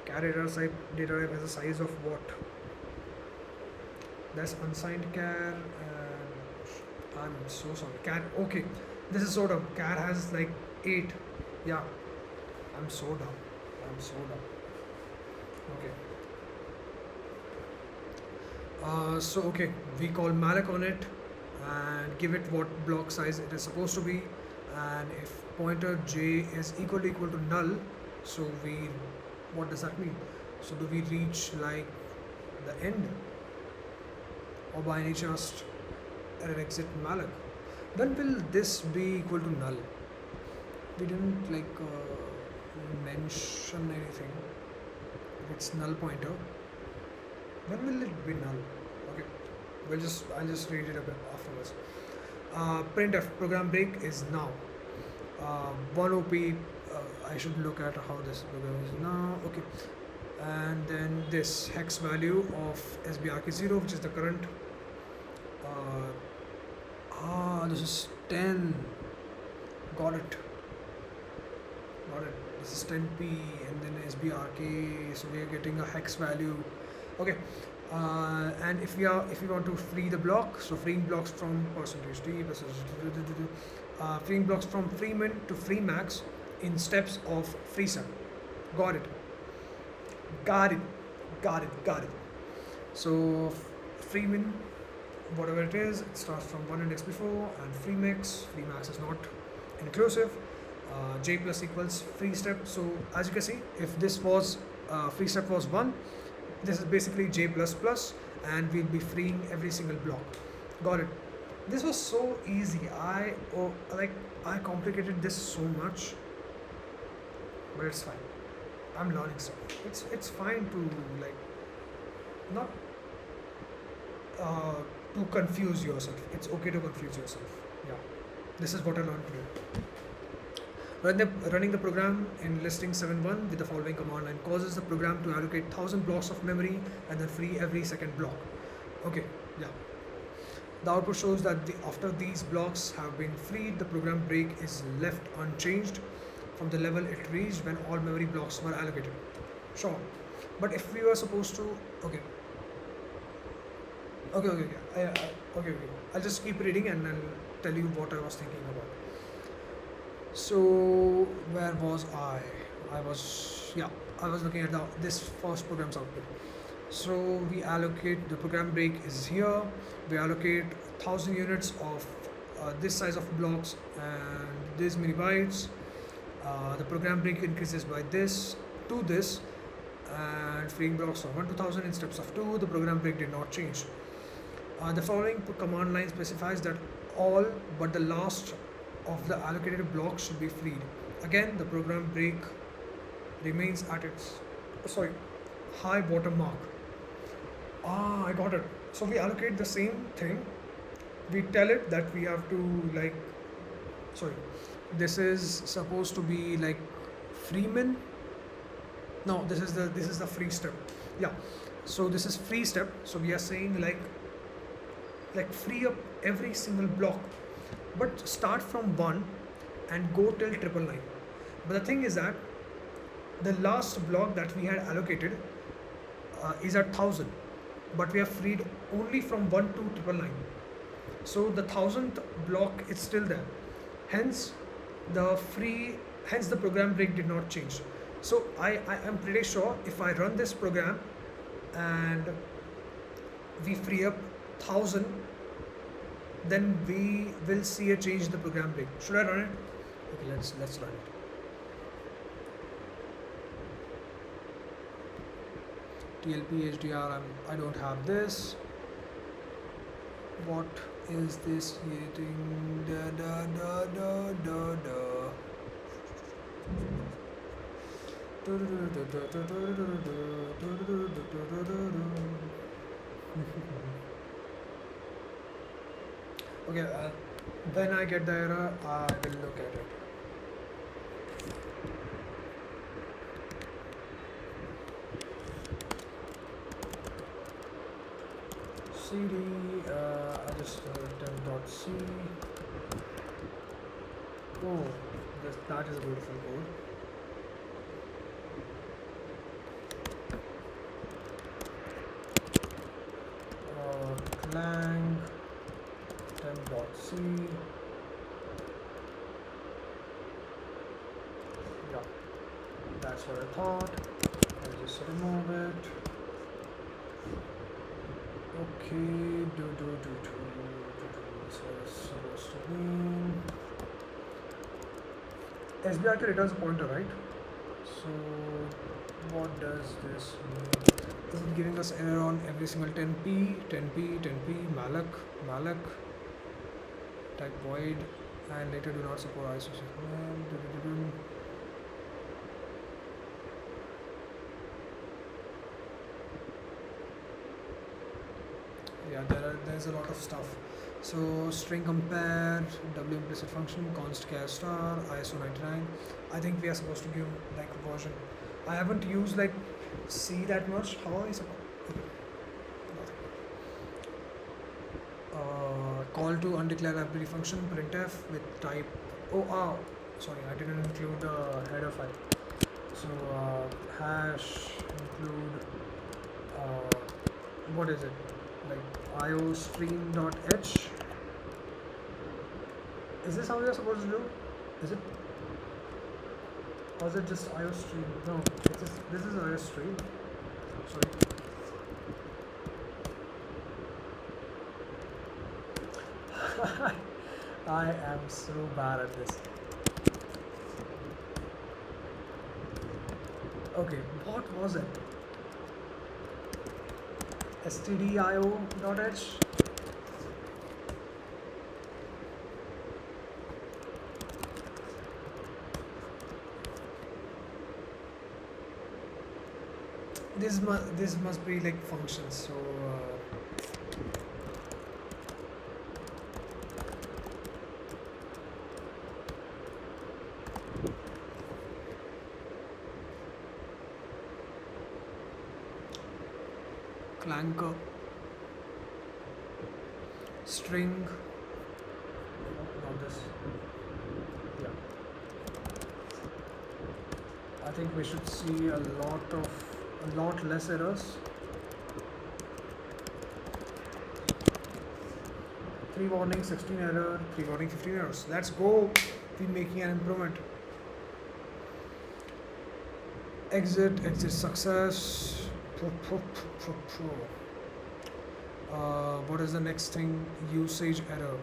char data type has a size of what? That's unsigned char. I'm so sorry. Char. Okay, this is so dumb. Char has like 8. Yeah, I'm so dumb. Okay. So okay, we call malloc on it and give it what block size it is supposed to be, and if pointer j is equal to null, so what does that mean? So do we reach like the end, or by any chance error exit malloc? When will this be equal to null? We didn't like mention anything. If it's null pointer, when will it be null? Okay, I'll just read it a bit afterwards. Printf program break is now. 1 OP. I should look at how this program is now. Okay, and then this hex value of sbrk0, which is the current This is 10. Got it. Got it. This is 10p and then SBRK. So we are getting a hex value. Okay. And if we want to free the block, so freeing blocks from percentage %d freeing blocks from free min to free max in steps of free sum. Got it. Got it. Got it. Got it. So free min, whatever it is, it starts from one index before, and free max is not inclusive. J plus equals free step. So as you can see, if this was free step was 1, this is basically J plus plus, and we'll be freeing every single block. Got it. This was so easy. I complicated this so much, but it's fine. I'm learning stuff. It's fine to not to confuse yourself. It's okay to confuse yourself. Yeah, this is what I learned today. Running the program in listing 7.1 with the following command line causes the program to allocate 1000 blocks of memory and then free every second block. Okay, yeah. The output shows that after these blocks have been freed, the program break is left unchanged from the level it reached when all memory blocks were allocated. Sure, but if we were supposed to, okay, I'll just keep reading and I'll tell you what I was thinking about. So where was I? I was looking at this first program's output. So we allocate, the program break is here. We allocate 1000 units of this size of blocks and this many bytes. The program break increases by this to this, and freeing blocks from 1 to 1000 in steps of 2. The program break did not change. The following command line specifies that all but the last of the allocated blocks should be freed. Again, the program break remains at its high water mark. I got it. So we allocate the same thing. We tell it that we have to this is supposed to be free min. No, this is the free step. Yeah. So this is free step. So we are saying free up every single block, but start from 1 and go till 999. But the thing is that the last block that we had allocated is at 1000, but we have freed only from 1 to 999. So the 1000th block is still there. Hence the program break did not change. So I am pretty sure if I run this program and we free up 1000, then we will see a change in the program break. Should I run it? Okay, let's run it. TLP HDR, I don't have this. What is this hitting? Okay, when I get the error, I will look at it. CD, I just temp.c. Oh, that is a beautiful code. Clang temp.c. Yeah, that's what I thought. I'll just remove it. Okay, so it's supposed to mean SBRK returns a pointer, right? So what does this mean? Is it giving us error on every single 10p, malloc, type void, and later do not support ISO. Yeah, there's a lot of stuff. So string compare, w implicit function, const char star, ISO 99. I think we are supposed to give version. I haven't used C that much. How is it? Call to undeclared library function printf with type. Sorry, I didn't include the header file. So hash include what is it, like iostream.h. Is this how you're supposed to do? Is it, or is it just iostream? No, this is iostream. Sorry. I am so bad at this. Okay, what was it? stdio.h. This must be like functions. So clanker string. Not this. Yeah. I think we should see a lot less errors. 3 warning, 16 error, 3 warning, 15 errors. Let's go. We're making an improvement. Exit success. What is the next thing? Usage error.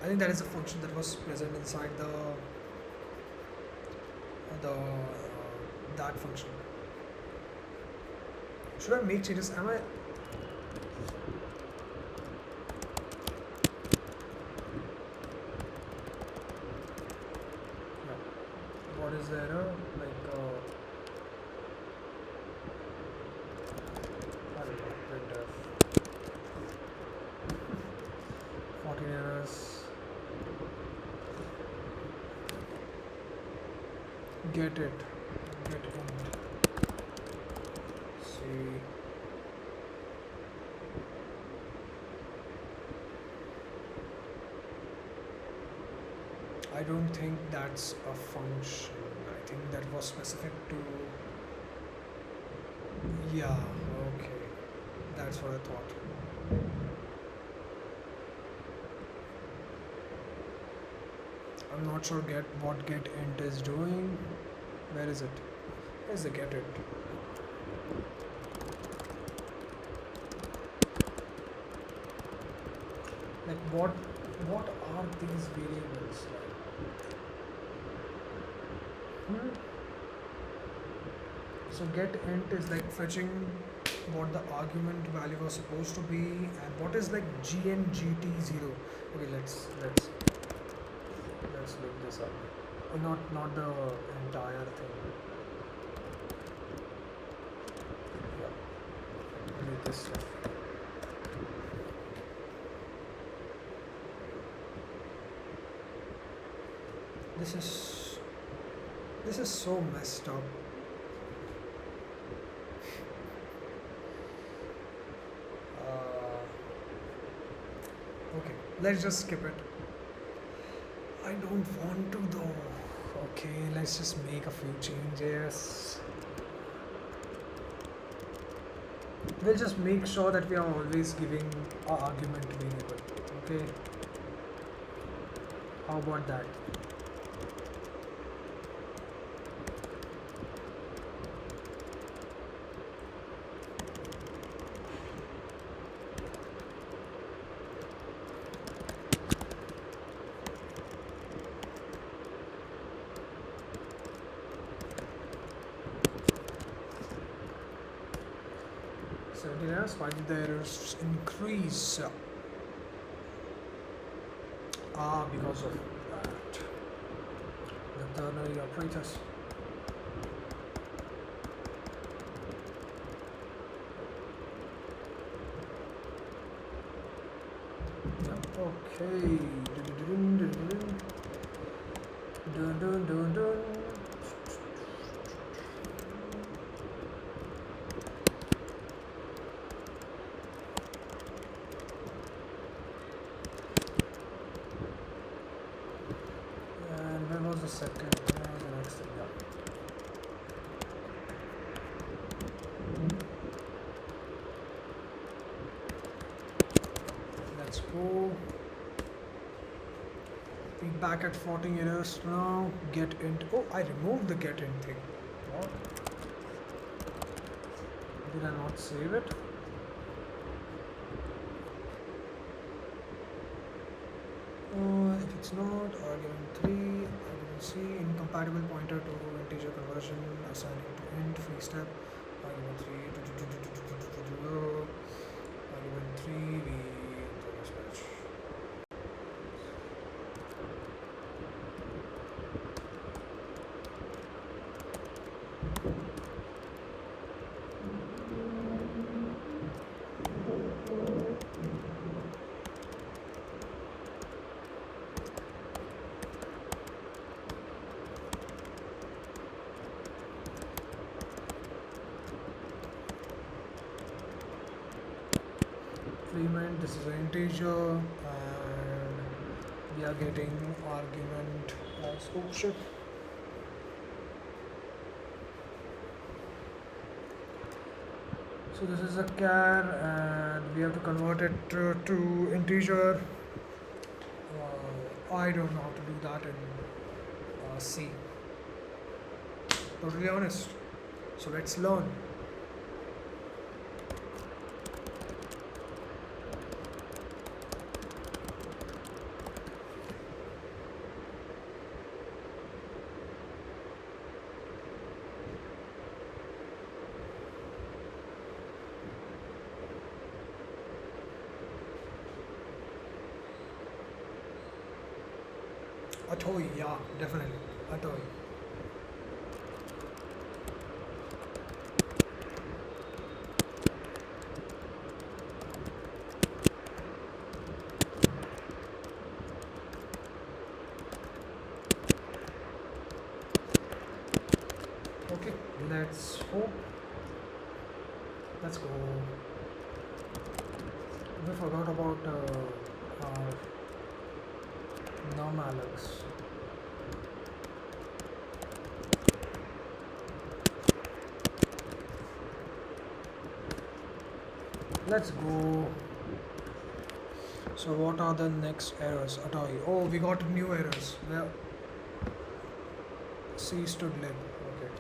I think that is a function that was present inside the that function. Should I make changes? Am I? Yeah. What is the error? Like I don't know. Printf. 14 errors. Get it. Get in. See. I don't think that's a function. I think that was specific to. Yeah, okay. That's what I thought. I'm not sure what get int is doing. Where is it? Where's the get it? Like what are these variables like? So get int is like fetching what the argument value was supposed to be, and what is like gnt0. Okay, let's look this up. Not the entire thing. Yeah. Only this stuff. This is so messed up. Okay, let's just skip it. I don't want to though. Okay, let's just make a few changes. We'll just make sure that we are always giving our argument variable. Okay. How about that? Why did the errors increase? Because of that. The ternary operators. Okay. Dun, dun, dun, dun. And when was the second? When was the next thing? Yeah. Let's go. Be back at 40 errors now. Get int. Oh, I removed the get int thing. What? Did I not save it? If it's not, argument 3, argument C, incompatible pointer to integer conversion, assigning to int, free step, argument 3, argument 3, we dispatch. This is an integer and we are getting argument as oh shit. So this is a char and we have to convert it to integer. I don't know how to do that in C. Totally honest. So let's learn. Atoi, yeah, definitely. Atoi. Okay, let's hope. Let's go. We forgot about Alex. Let's go. So what are the next errors? Atoi. Oh, we got new errors. Well, C stood lib. Okay.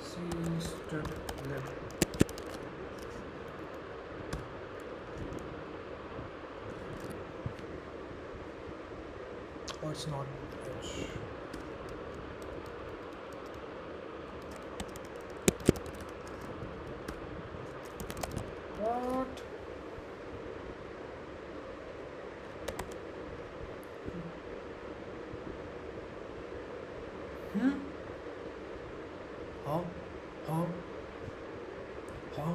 C stood lib. Oh, it's not H. What? Huh? Huh? Huh?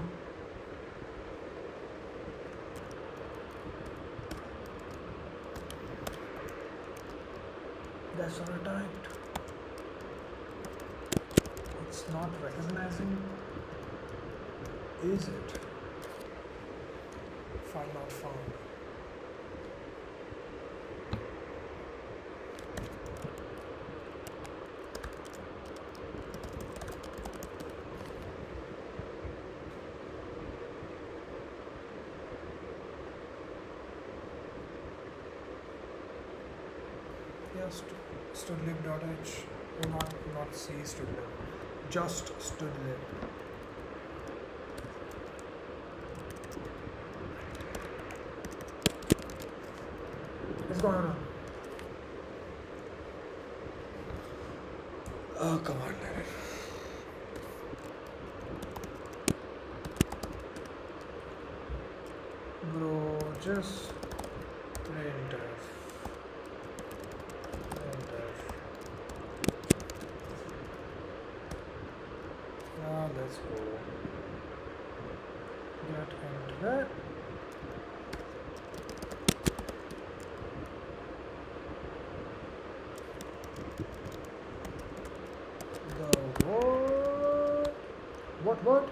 That's not typed. It's not recognizing. Is it? File not found. Yes, stdlib.h. Oh, not C stdlib. Just stdlib. What's going on? Oh, come on, let it. Bro, just printf. let's go get into that. The what?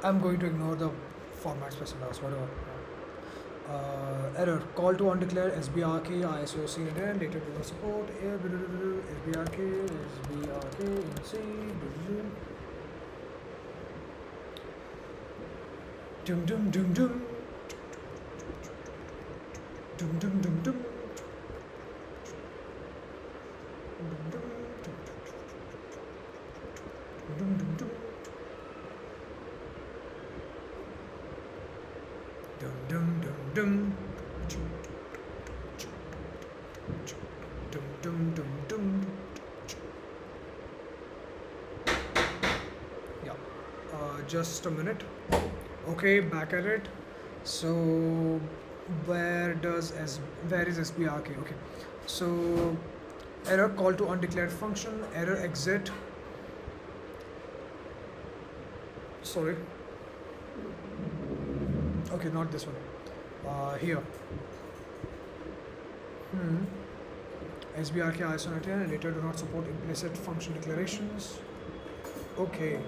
I'm going to ignore the format specifiers, whatever. Error. Call to undeclared SBRK, ISO seen again, later to the support, SBRK, in C, dum dum dum dum, dum dum dum dum. Yeah, just a minute. Okay, back at it. So where is SBRK? Okay, so error, call to undeclared function, error exit. Sorry. Okay, not this one. Here. SBRK ISO 99 and later do not support implicit function declarations. Okay,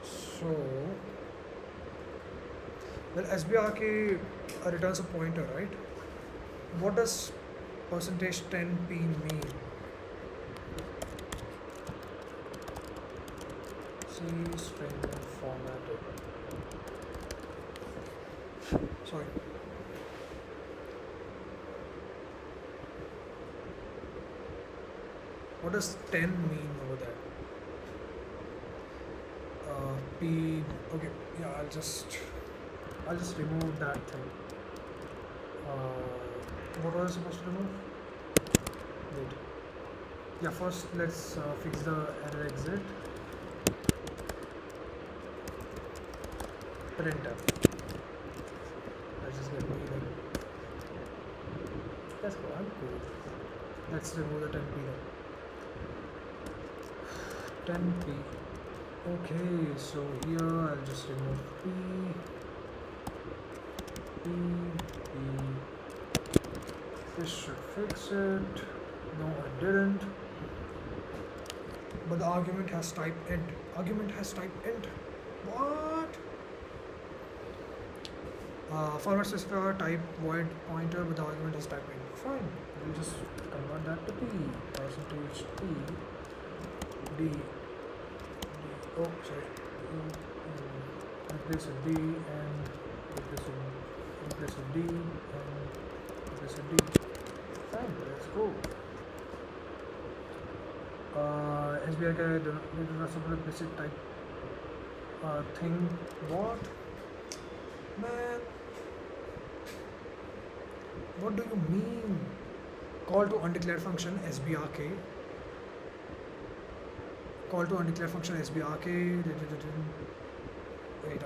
so well, SBRK returns a pointer, right? What does %10p mean? C string formatted. Sorry. What does 10 mean over there? P. Okay. Yeah, I'll just remove that thing. What was I supposed to remove? Wait. Yeah. First, let's fix the error exit. Printf. Let's just get rid of it. Let's go. I'm cool. Let's remove the 10p then. 10p. Okay, so here I'll just remove p. This should fix it. No, it didn't. But the argument has type int. What? Format specifier type void pointer, but the argument is type int. Fine. We'll just convert that to p. %p d. Oh, sorry. Replace with d and replace with d and replace with d. Fine, let's go. SBRK do not support implicit type thing. What? Man. What do you mean? Call to undeclared function SBRK. Call to undeclared function SBRK. Wait,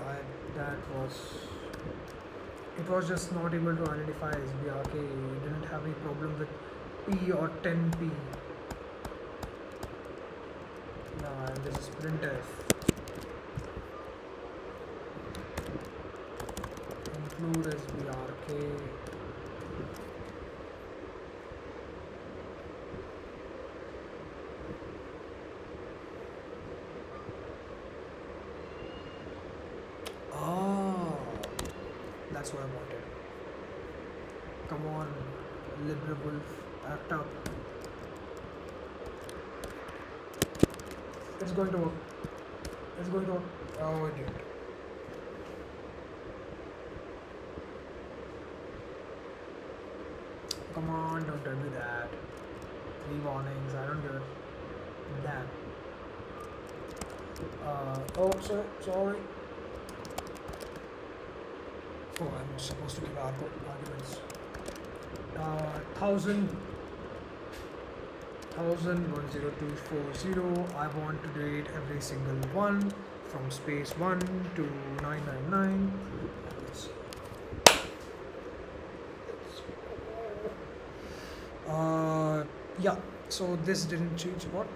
it was just not able to identify SBRK. It didn't have any problem with P or 10p. Nah, and this is printf. Include SBRK. That's what I wanted. Come on, Liberal, act up. It's going to work. Oh, it didn't. Come on, don't tell me that. 3 warnings, I don't give it. Damn. Oh, sorry. Oh, I'm supposed to give arguments. 1000 10240. I want to delete every single one from space 1 to 999. Let's see. Yeah, so this didn't change. What?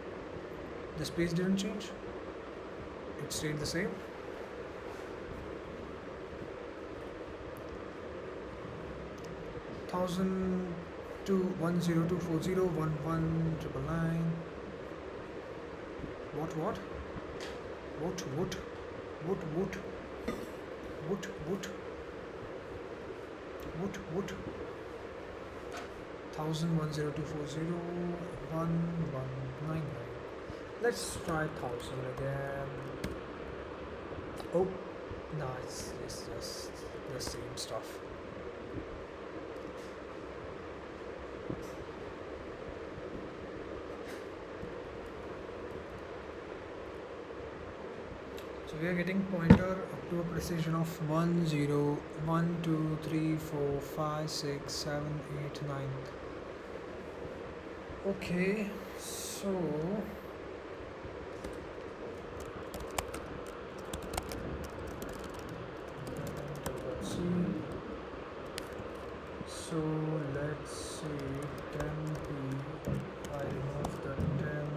The space didn't change, it stayed the same. 10021024011999. What? What? What? What? What? What? What? What? What? 1002401199. Let's try 1000 again. Oh, no, it's just the same stuff. So we are getting pointer up to a precision of 1 0 1 2 3 4 5 6 7 8 9. Okay, so let's see. So let's see 10p. I remove the 10.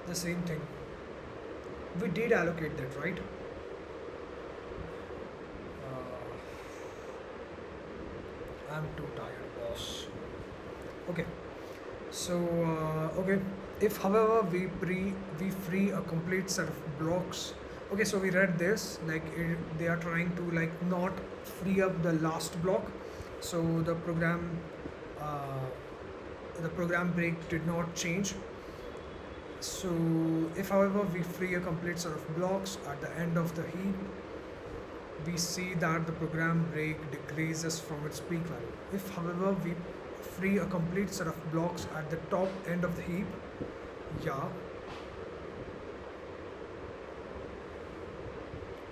The same thing. We did allocate that, right? I'm too tired, boss. Okay. So okay. If, however, we free a complete set of blocks. Okay, so we read this like they are trying to like not free up the last block. So the program break did not change. So if, however, we free a complete set of blocks at the end of the heap, we see that the program break decreases from its peak value. If, however, we free a complete set of blocks at the top end of the heap, yeah,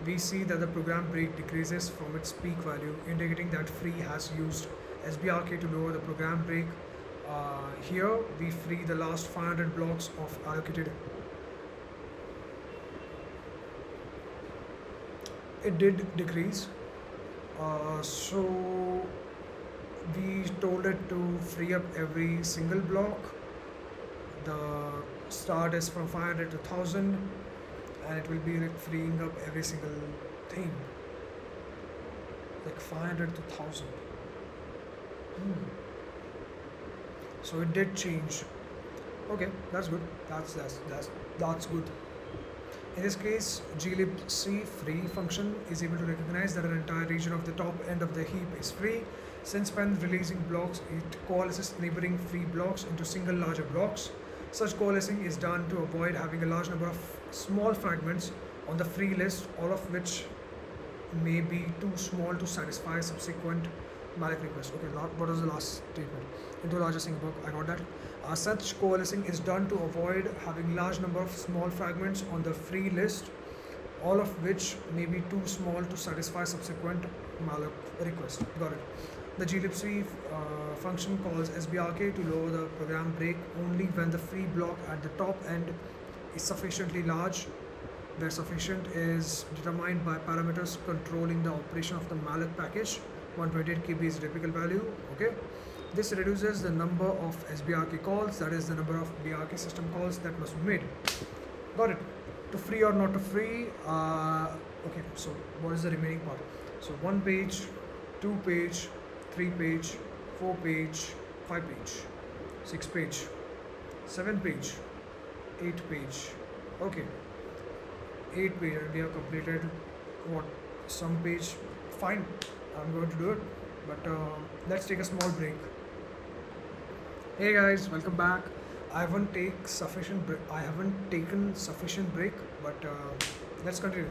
we see that the program break decreases from its peak value, indicating that free has used SBRK to lower the program break. Here we free the last 500 blocks of allocated. It did decrease, so we told it to free up every single block. The start is from 500 to 1000, and it will be like freeing up every single thing, like 500 to 1000. So it did change. Okay, that's good. That's good. In this case, glibc free function is able to recognize that an entire region of the top end of the heap is free. Since when releasing blocks, it coalesces neighboring free blocks into single larger blocks. Such coalescing is done to avoid having a large number of small fragments on the free list, all of which may be too small to satisfy subsequent malloc requests. Okay, what was the last statement? Into a larger single block, I got that. Such coalescing is done to avoid having large number of small fragments on the free list, all of which may be too small to satisfy subsequent malloc request. Got it. The glibc function calls SBRK to lower the program break only when the free block at the top end is sufficiently large, where sufficient is determined by parameters controlling the operation of the malloc package. 128 KB is the typical value. Okay. This reduces the number of SBRK calls, that is the number of BRK system calls that must be made. Got it. To free or not to free. Okay, so what is the remaining part? So 1 page, 2 page, 3 page, 4 page, 5 page, 6 page, 7 page, 8 page. Okay, 8 page, and we have completed what? Some page. Fine, I'm going to do it, but let's take a small break. Hey guys, welcome back. I haven't taken sufficient break, but let's continue.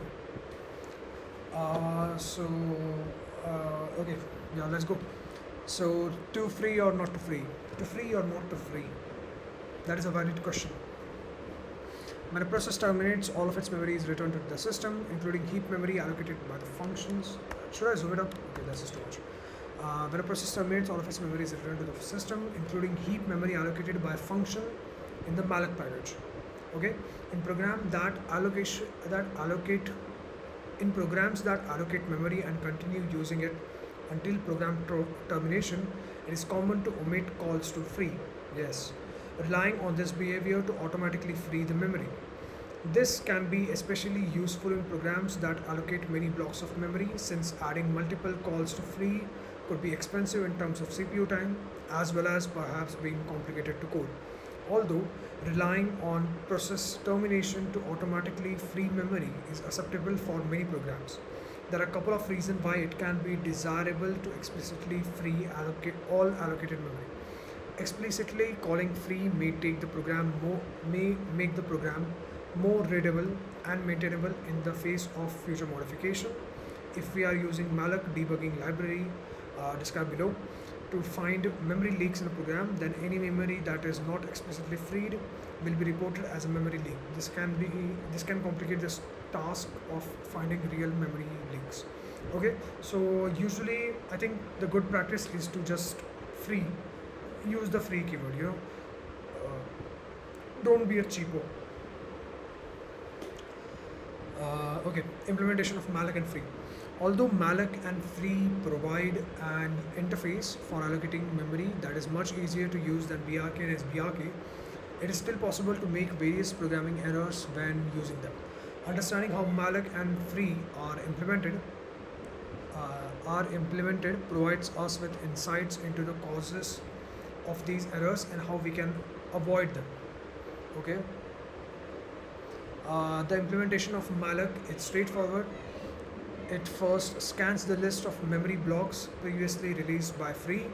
Okay, yeah, let's go. So, to free or not to free? To free or not to free? That is a valid question. When a process terminates, all of its memory is returned to the system, including heap memory allocated by the functions. Should I zoom it up? Okay, that's just too much. When a process terminates, all of its memory is returned to the system, including heap memory allocated by a function in the malloc package. Okay, in program that allocation that allocate in programs that allocate memory and continue using it until program termination, it is common to omit calls to free. Yes, relying on this behavior to automatically free the memory. This can be especially useful in programs that allocate many blocks of memory, since adding multiple calls to free could be expensive in terms of CPU time as well as perhaps being complicated to code. Although relying on process termination to automatically free memory is acceptable for many programs, there are a couple of reasons why it can be desirable to explicitly free allocate all allocated memory. Explicitly calling free may make the program more readable and maintainable in the face of future modification. If we are using malloc debugging library described below to find memory leaks in a program, then any memory that is not explicitly freed will be reported as a memory leak. This can complicate this task of finding real memory leaks. Okay, so usually I think the good practice is to just free use the free keyword. Don't be a cheapo. Okay, implementation of malloc and free. Although malloc and free provide an interface for allocating memory that is much easier to use than brk and sbrk, it is still possible to make various programming errors when using them. Understanding how malloc and free are implemented provides us with insights into the causes of these errors and how we can avoid them. Okay. The implementation of malloc is straightforward. It first scans the list of memory blocks previously released by free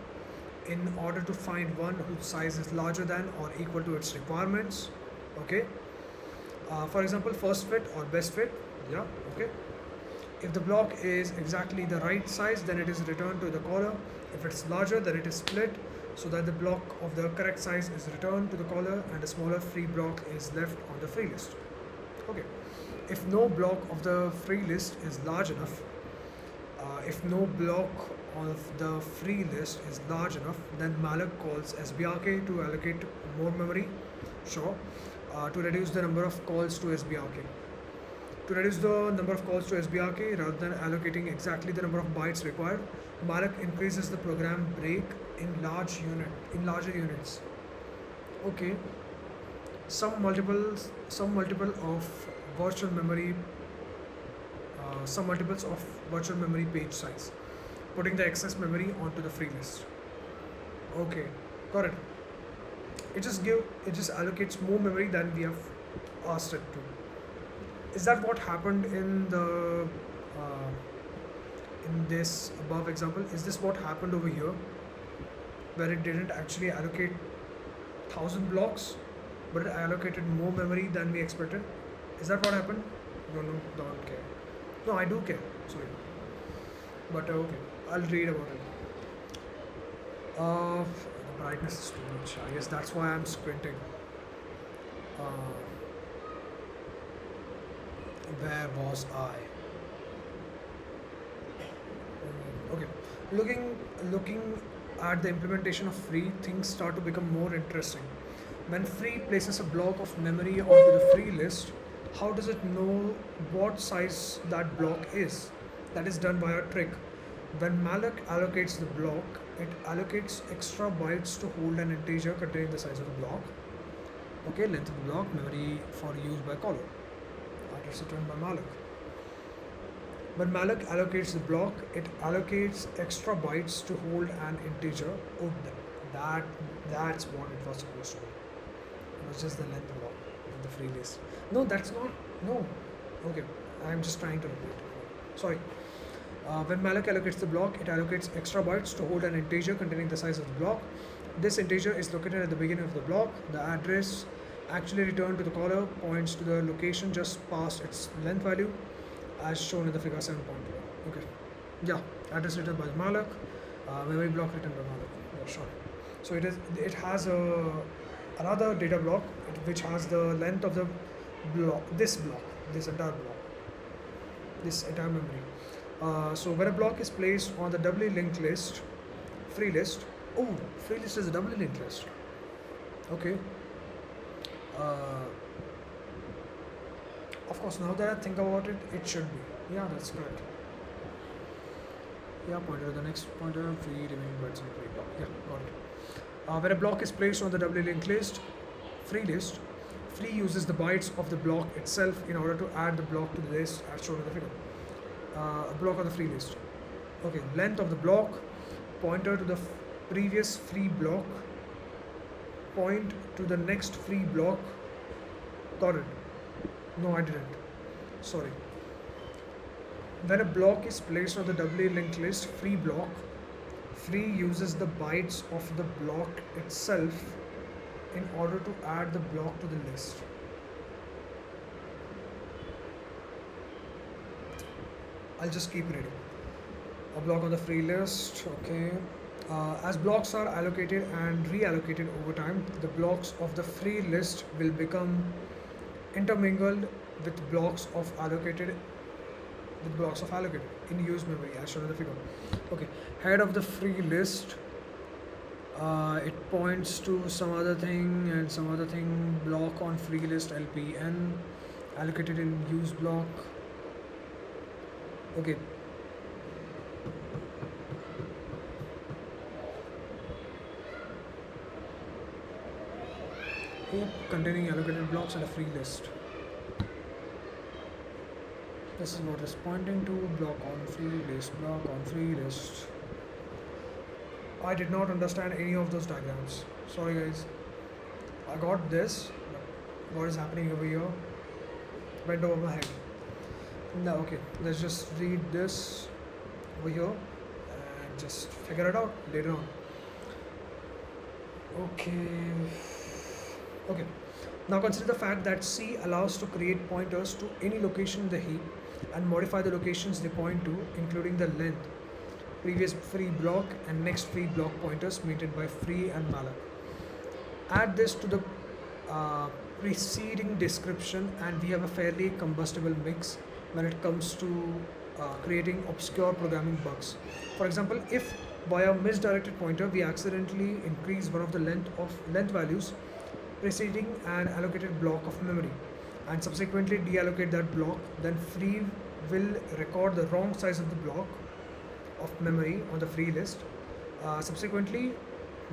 in order to find one whose size is larger than or equal to its requirements. Okay. For example, first fit or best fit. Yeah. Okay. If the block is exactly the right size, then it is returned to the caller. If it's larger, then it is split so that the block of the correct size is returned to the caller and a smaller free block is left on the free list. Okay. If no block of the free list is large enough, then malloc calls sbrk to allocate more memory. Sure. To reduce the number of calls to sbrk. To reduce the number of calls to sbrk, rather than allocating exactly the number of bytes required, malloc increases the program break in larger units. Okay. Some multiples of virtual memory page size, putting the excess memory onto the free list. Okay, got it. It just allocates more memory than we have asked it to. Is that what happened in this above example? Is this what happened over here, where it didn't actually allocate 1,000 blocks, but it allocated more memory than we expected? Is that what happened? No, don't care. No, I do care. Sorry, but okay, I'll read about it. The brightness is too much. I guess that's why I'm squinting. Uh, where was I? Okay, looking at the implementation of free, things start to become more interesting. When free places a block of memory onto the free list, how does it know what size that block is? That is done by a trick. When malloc allocates the block, it allocates extra bytes to hold an integer containing the size of the block. Okay, length of the block, memory for use by caller. That is returned by malloc. When malloc allocates the block, it allocates extra bytes to hold an integer. Oh, that's what it was supposed to be. It was just the length block of the free list. No, that's not. No. Okay, I'm just trying to repeat. Sorry. When malloc allocates the block, it allocates extra bytes to hold an integer containing the size of the block. This integer is located at the beginning of the block. The address actually returned to the caller points to the location just past its length value, as shown in the figure 7.2. Okay. Yeah, address returned by malloc, memory block returned by malloc. Yeah, sure. So it has another data block which has the length of the block, this entire memory. So when a block is placed on the doubly linked list, free list. Oh, free list is a doubly linked list. Okay. Of course, now that I think about it, it should be. Yeah, that's correct. Yeah, pointer to the next pointer, free remaining bytes in free block. Yeah, got it. When a block is placed on the doubly linked free list, free uses the bytes of the block itself in order to add the block to the list as shown in the figure. A block on the free list. Okay, length of the block, pointer to the previous free block, point to the next free block. Got it. No, I didn't. Sorry. When a block is placed on the doubly linked list free block, free uses the bytes of the block itself in order to add the block to the list. I'll just keep reading. A block on the free list, okay. As blocks are allocated and reallocated over time, the blocks of the free list will become intermingled with blocks of allocated in use memory as shown in the figure. Okay, head of the free list, it points to some other thing and some other thing. Block on free list LPN allocated in use block. Okay. Heap containing allocated blocks and a free list. This is what it's pointing to. Block on free list, block on free list. I did not understand any of those diagrams. Sorry guys. I got this, but what is happening over here? Went over my head. No, okay. Let's just read this over here and just figure it out later on. Okay. Now consider the fact that C allows to create pointers to any location in the heap and modify the locations they point to, including the length, previous free block and next free block pointers maintained by free and malloc. Add this to the preceding description and we have a fairly combustible mix when it comes to creating obscure programming bugs. For example, if by a misdirected pointer we accidentally increase one of the length values preceding an allocated block of memory and subsequently deallocate that block, then free will record the wrong size of the block of memory on the free list. Subsequently,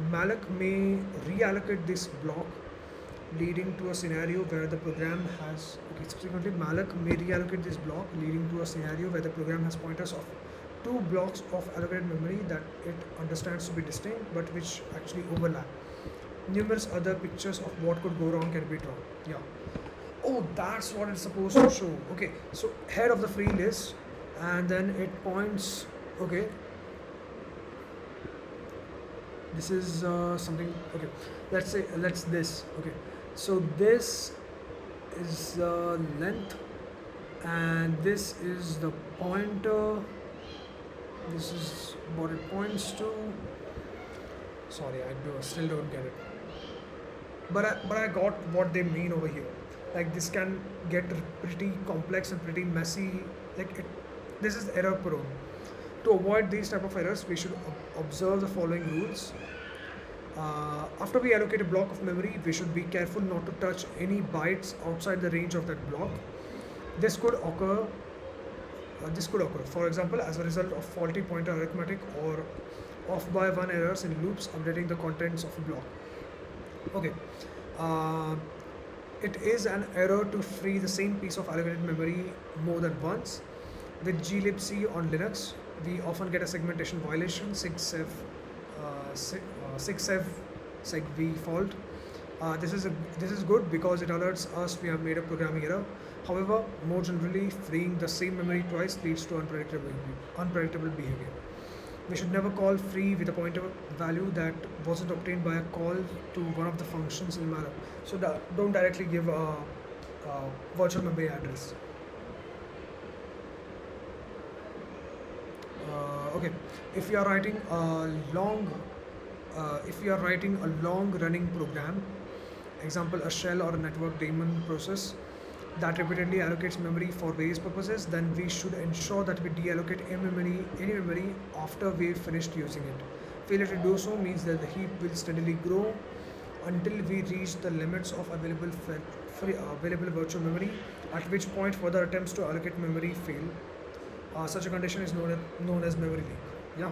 malloc may reallocate this block, leading to a scenario where the program has pointers of two blocks of allocated memory that it understands to be distinct but which actually overlap. Numerous other pictures of what could go wrong can be drawn. Yeah. Oh, that's what it's supposed to show. Okay, so head of the free list, and then it points. Okay, this is something. Okay, let's this. Okay, so this is the length, and this is the pointer. This is what it points to. Sorry, still don't get it. But I got what they mean over here. Like this can get pretty complex and pretty messy. This is error prone. To avoid these type of errors, we should observe the following rules. After we allocate a block of memory, we should be careful not to touch any bytes outside the range of that block. This could occur, for example, as a result of faulty pointer arithmetic or off by one errors in loops updating the contents of a block. Okay. It is an error to free the same piece of allocated memory more than once. With glibc on Linux, we often get a segmentation violation, 6sev segv fault. This is good because it alerts us we have made a programming error. However, more generally, freeing the same memory twice leads to unpredictable behavior. We should never call free with a pointer value that wasn't obtained by a call to one of the functions in malloc. So don't directly give a virtual memory address. Okay, if you are writing a long running program, example a shell or a network daemon process that repeatedly allocates memory for various purposes, then we should ensure that we deallocate any memory after we've finished using it. Failure to do so means that the heap will steadily grow until we reach the limits of available available virtual memory, at which point further attempts to allocate memory fail. Such a condition is known as memory leak. Yeah,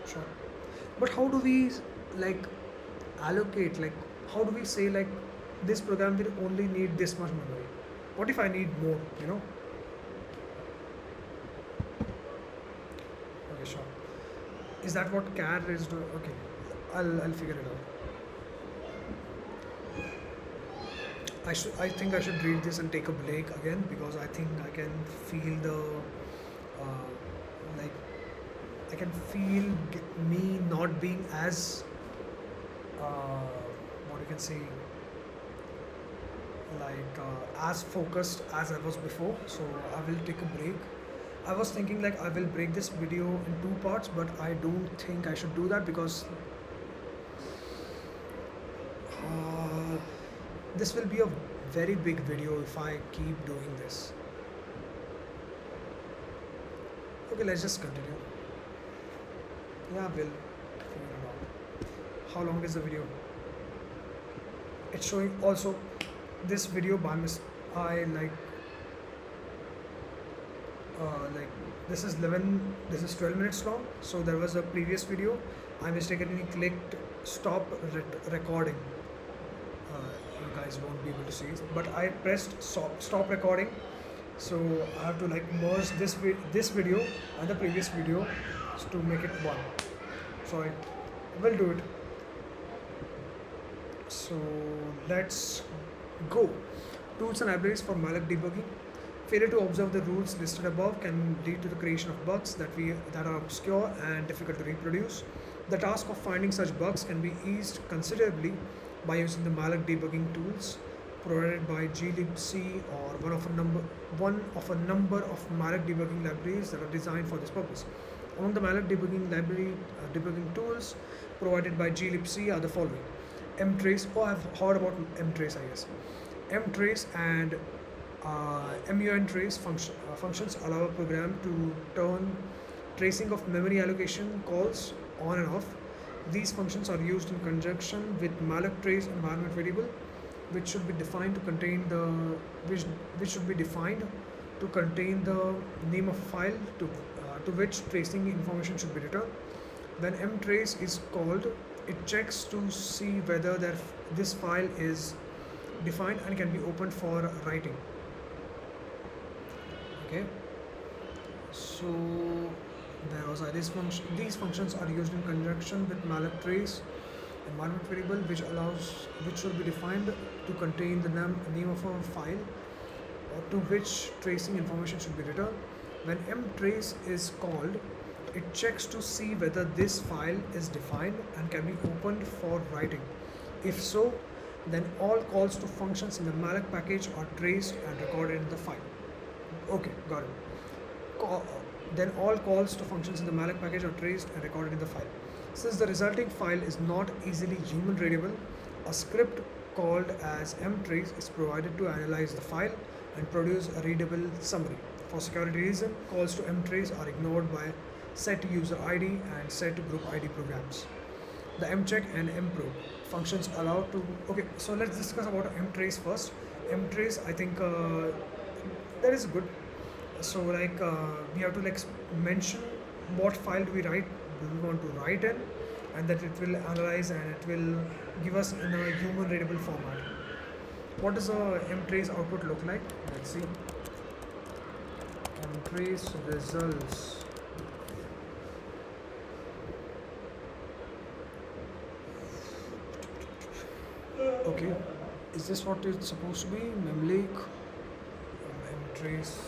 sure. But how do we like allocate? Like, how do we say like this program will only need this much memory? What if I need more? You know? Okay, sure. Is that what CAD is doing? Okay, I'll figure it out. I think I should read this and take a break again because I think I can feel the like I can feel me not being as what you can say as focused as I was before. So I will take a break. I was thinking like I will break this video in two parts, but I don't think I should do that because uh, this will be a very big video if I keep doing this. Okay, let's just continue. Yeah, we'll figure it out. How long is the video? It's showing also this video by I like this is 12 minutes long. So there was a previous video. I mistakenly clicked stop recording. You guys won't be able to see it, but I pressed stop recording. So I have to like merge this video and the previous video to make it one. Sorry, we'll do it. So let's go. Tools and libraries for malloc debugging. Failure to observe the rules listed above can lead to the creation of bugs that are obscure and difficult to reproduce. The task of finding such bugs can be eased considerably by using the malloc debugging tools provided by glibc or one of a number of malloc debugging libraries that are designed for this purpose. Among the malloc debugging tools provided by glibc are the following: mtrace. Oh, I've heard about mtrace, I guess. Mtrace and muntrace functions allow a program to turn tracing of memory allocation calls on and off. These functions are used in conjunction with malloc trace environment variable, which should be defined to contain the name of a file to which tracing information should be returned. When mtrace is called, it checks to see whether this file is defined and can be opened for writing. Okay, so there was these functions are used in conjunction with malloc trace environment variable, which should be defined to contain the name of a file or to which tracing information should be returned. When mtrace is called, it checks to see whether this file is defined and can be opened for writing. If so, then all calls to functions in the malloc package are traced and recorded in the file. Okay, got it. Then all calls to functions in the malloc package are traced and recorded in the file. Since the resulting file is not easily human readable, a script called as mtrace is provided to analyze the file and produce a readable summary. For security reasons, calls to mtrace are ignored by set user ID and set group ID programs. The mcheck and mprobe functions allow to. Okay, so let's discuss about mtrace first. Mtrace, I think that is good. So we have to mention what file do we want to write in, and that it will analyze and it will give us in a human readable format. What does a mtrace output look like? Let's see. Mtrace results. Okay, is this what it's supposed to be? Memlake, mtrace,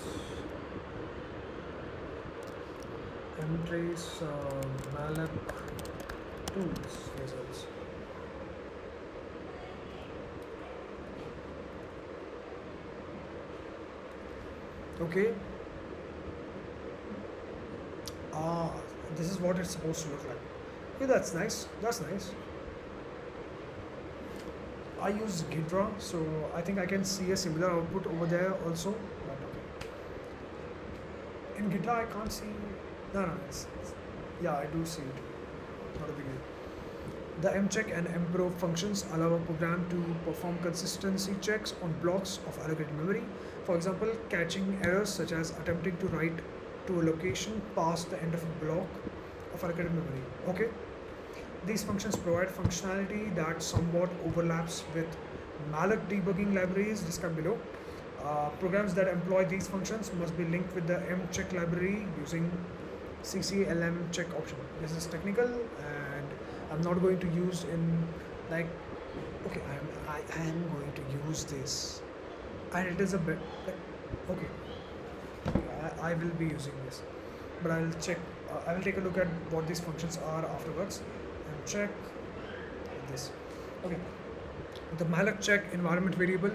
malloc tools results. Okay. This is what it's supposed to look like. Okay, that's nice. That's nice. I use Ghidra, so I think I can see a similar output over there also. But okay. In Ghidra, I can't see. No, yeah, I do see it. Not a big deal. The mcheck and mprobe functions allow a program to perform consistency checks on blocks of allocated memory. For example, catching errors such as attempting to write to a location past the end of a block of allocated memory. Okay, these functions provide functionality that somewhat overlaps with malloc debugging libraries described below. Programs that employ these functions must be linked with the mcheck library using cclm check option. This is technical and I'm not going to use in like okay I am going to use this and it is a bit like okay I will be using this but I'll check I will take a look at what these functions are afterwards and check this. Okay, the malloc check environment variable,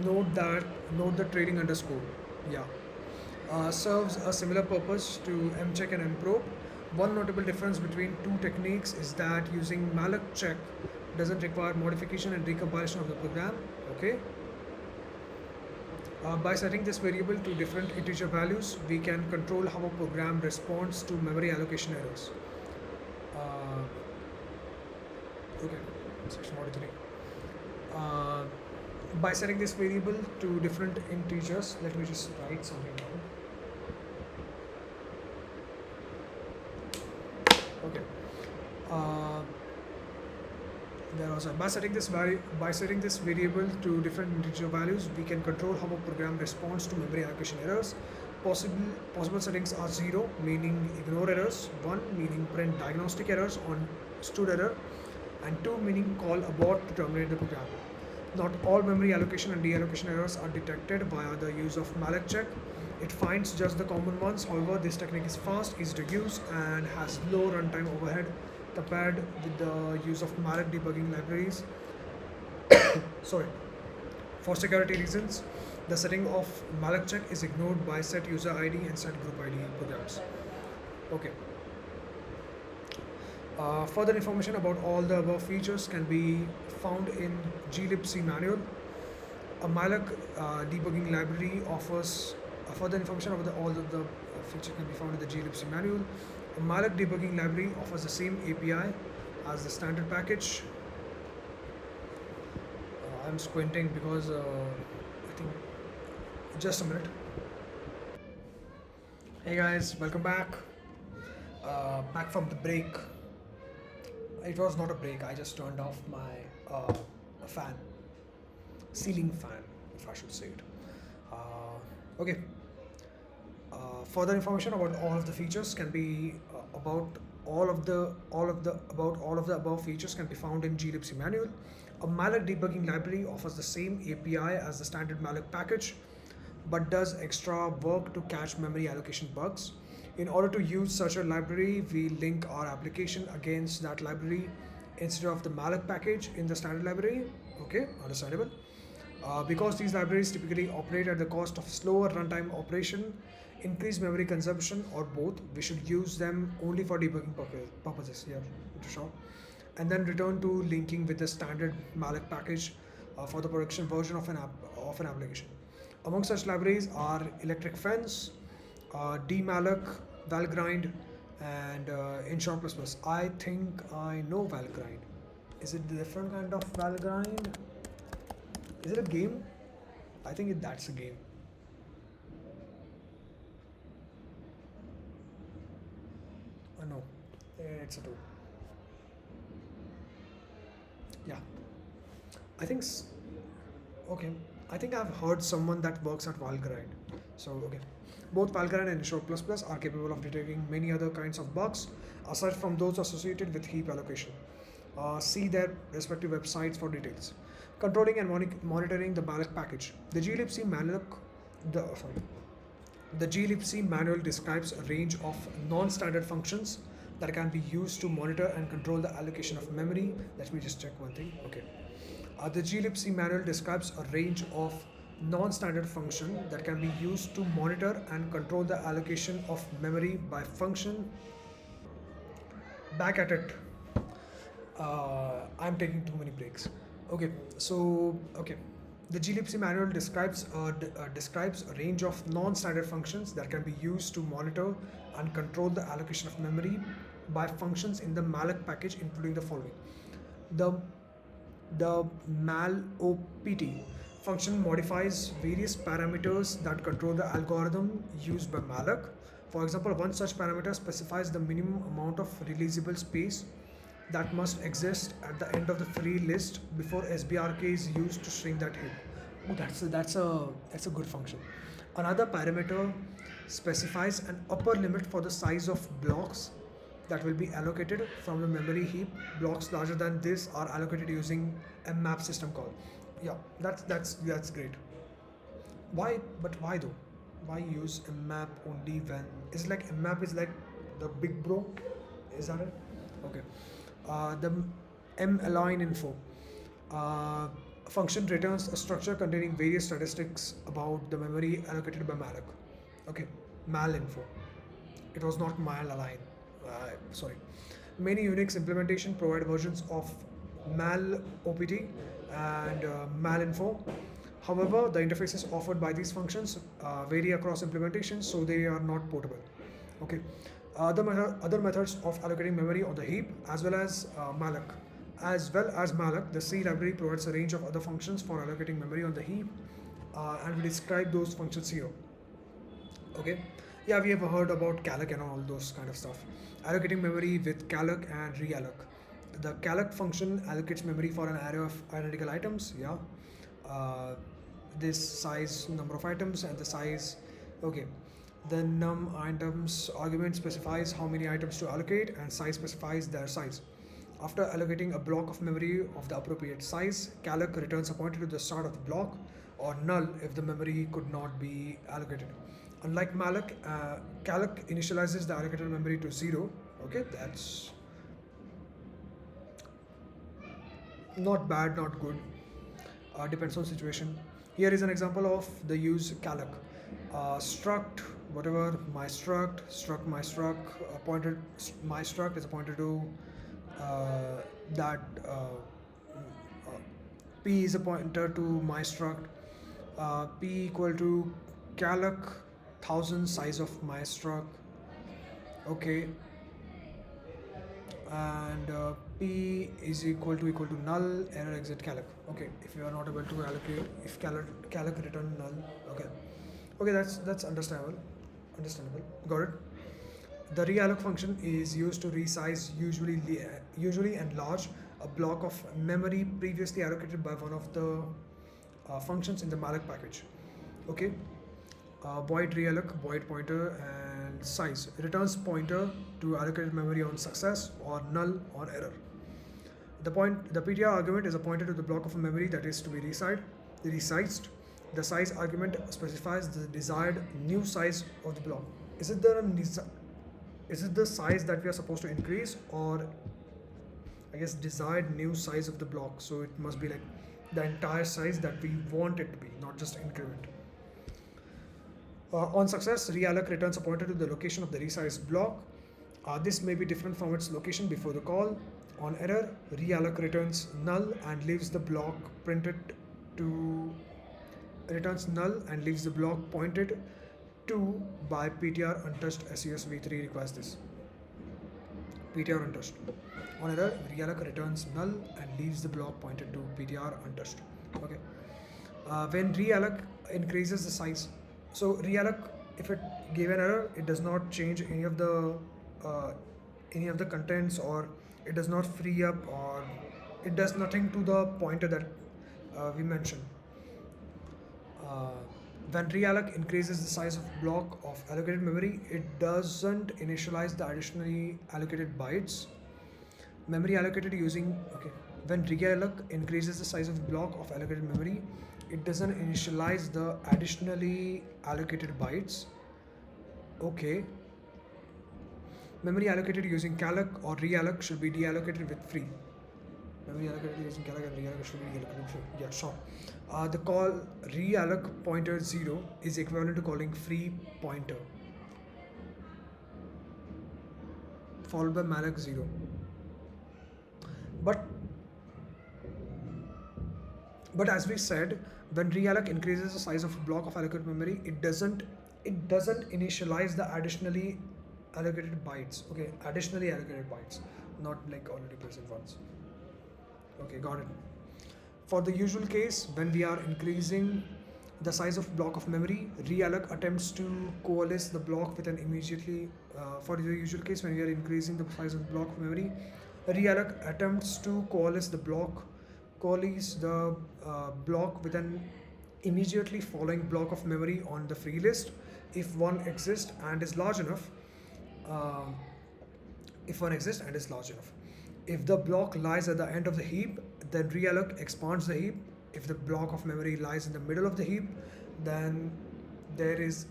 note the trailing underscore, yeah, serves a similar purpose to mcheck and mprobe. One notable difference between two techniques is that using malloc check doesn't require modification and recompilation of the program. Okay. By setting this variable to different integer values, we can control how a program responds to memory allocation errors. Uh, okay, section 43. By setting this variable to different integers, let me just write something down. Okay. By setting this variable to different integer values, we can control how a program responds to memory allocation errors. Possible settings are 0, meaning ignore errors; 1, meaning print diagnostic errors on stood error; and 2, meaning call abort to terminate the program. Not all memory allocation and deallocation errors are detected via the use of malloc check. It finds just the common ones. However, this technique is fast, easy to use, and has low runtime overhead compared with the use of malloc debugging libraries. Sorry. For security reasons, the setting of malloc check is ignored by set user ID and set group ID programs. Okay. Further information about all the above features can be found in glibc manual. A malloc debugging library offers further information about all of the features can be found in the glibc manual. A malloc debugging library offers the same API as the standard package. I'm squinting because I think just a minute. Hey guys, welcome back. Back from the break. It was not a break. I just turned off my fan, ceiling fan, if I should say it. Okay. Further information about all of the features can be about all of the above features can be found in glibc manual. A malloc debugging library offers the same API as the standard malloc package, but does extra work to catch memory allocation bugs. In order to use such a library, we link our application against that library instead of the malloc package in the standard library. Okay, understandable. Because these libraries typically operate at the cost of slower runtime operation, increased memory consumption, or both, we should use them only for debugging purposes. Yeah, sure. And then return to linking with the standard malloc package for the production version of an application. Among such libraries are electric fence, dmalloc, valgrind, and ensure++. I think I know valgrind. Is it a different kind of valgrind? Is it a game? I think that's a game. No, it's a tool. Yeah, I think. Okay, I think I've heard someone that works at valgrind. So okay, both valgrind and ensure++ are capable of detecting many other kinds of bugs aside from those associated with heap allocation. See their respective websites for details. Controlling and monitoring the malloc package. The glibc manual describes a range of non-standard functions that can be used to monitor and control the allocation of memory. Let me just check one thing. Okay. The glibc manual describes a range of non-standard functions that can be used to monitor and control the allocation of memory by function. Back at it. I'm taking too many breaks. Okay, so okay, the glibc manual describes a range of non-standard functions that can be used to monitor and control the allocation of memory by functions in the malloc package, including the following: The the malOpt function modifies various parameters that control the algorithm used by malloc. For example, one such parameter specifies the minimum amount of releasable space that must exist at the end of the free list before SBRK is used to shrink that heap. Oh, that's a good function. Another parameter specifies an upper limit for the size of blocks that will be allocated from the memory heap. Blocks larger than this are allocated using a map system call. Yeah, that's great. Why? But why though? Why use a map only when it's like a map is like the big bro? Is that it? Okay. The malign info function returns a structure containing various statistics about the memory allocated by malloc. Okay, malinfo. It was not malalign. Sorry. Many Unix implementation provide versions of malopt and malinfo. However, the interfaces offered by these functions vary across implementations, so they are not portable. Okay. Other methods of allocating memory on the heap, as well as malloc. As well as malloc, the C library provides a range of other functions for allocating memory on the heap, and we describe those functions here. Okay, yeah, we have heard about calloc and all those kind of stuff. Allocating memory with calloc and realloc. The calloc function allocates memory for an array of identical items. Yeah, uh, this size number of items and the size. Okay, the num items argument specifies how many items to allocate, and size specifies their size. After allocating a block of memory of the appropriate size, calloc returns a pointer to the start of the block, or null if the memory could not be allocated. Unlike malloc, calloc initializes the allocated memory to 0. Okay, that's not bad, not good. Depends on situation. Here is an example of the use calloc. Struct, whatever, my struct, pointed, my struct is a pointer to that p is a pointer to my struct, p equal to calloc 1000 size of my struct. Okay, and p is equal to null error exit calloc. Okay, if you are not able to allocate, if calloc return null. Okay, okay, that's understandable, got it. The realloc function is used to resize, usually enlarge a block of memory previously allocated by one of the functions in the malloc package. Okay, void realloc, void pointer, and size returns pointer to allocated memory on success or null on error. The PTR argument is a pointer to the block of memory that is to be resized. The size argument specifies the desired new size of the block. Is it there is it the size that we are supposed to increase, or I guess desired new size of the block? So it must be like the entire size that we want it to be, not just increment. On success, realloc returns a pointer to the location of the resized block. This may be different from its location before the call. On error, realloc returns null and leaves the block pointed to by PTR untouched SUSV3 requires this. PTR untouched. On error, realloc returns null and leaves the block pointed to PTR untouched. Okay. When realloc increases the size, so realloc, if it gave an error, it does not change uh, any of the contents, or it does not free up, or it does nothing to the pointer that we mentioned. Uh, when realloc increases the size of block of allocated memory, it doesn't initialize the additionally allocated bytes. Memory allocated using okay. When realloc increases the size of block of allocated memory, it doesn't initialize the additionally allocated bytes. Okay. Memory allocated using calloc or realloc should be deallocated with free. Memory allocated using calloc and realloc should be deallocated with free. Yeah, sure. The call realloc pointer 0 is equivalent to calling free pointer followed by malloc 0. But as we said, when realloc increases the size of a block of allocated memory, it doesn't initialize the additionally allocated bytes. Okay, additionally allocated bytes, not like already present ones. Okay, got it. For the usual case, when we are increasing the size of block of memory, realloc attempts to coalesce the block with an immediately. For the usual case, when we are increasing the size of the block of memory, realloc attempts to coalesce the block with an immediately following block of memory on the free list if one exists and is large enough. Um if one exists and is large enough. If the block lies at the end of the heap, then realloc expands the heap. If the block of memory lies in the middle of the heap, then there is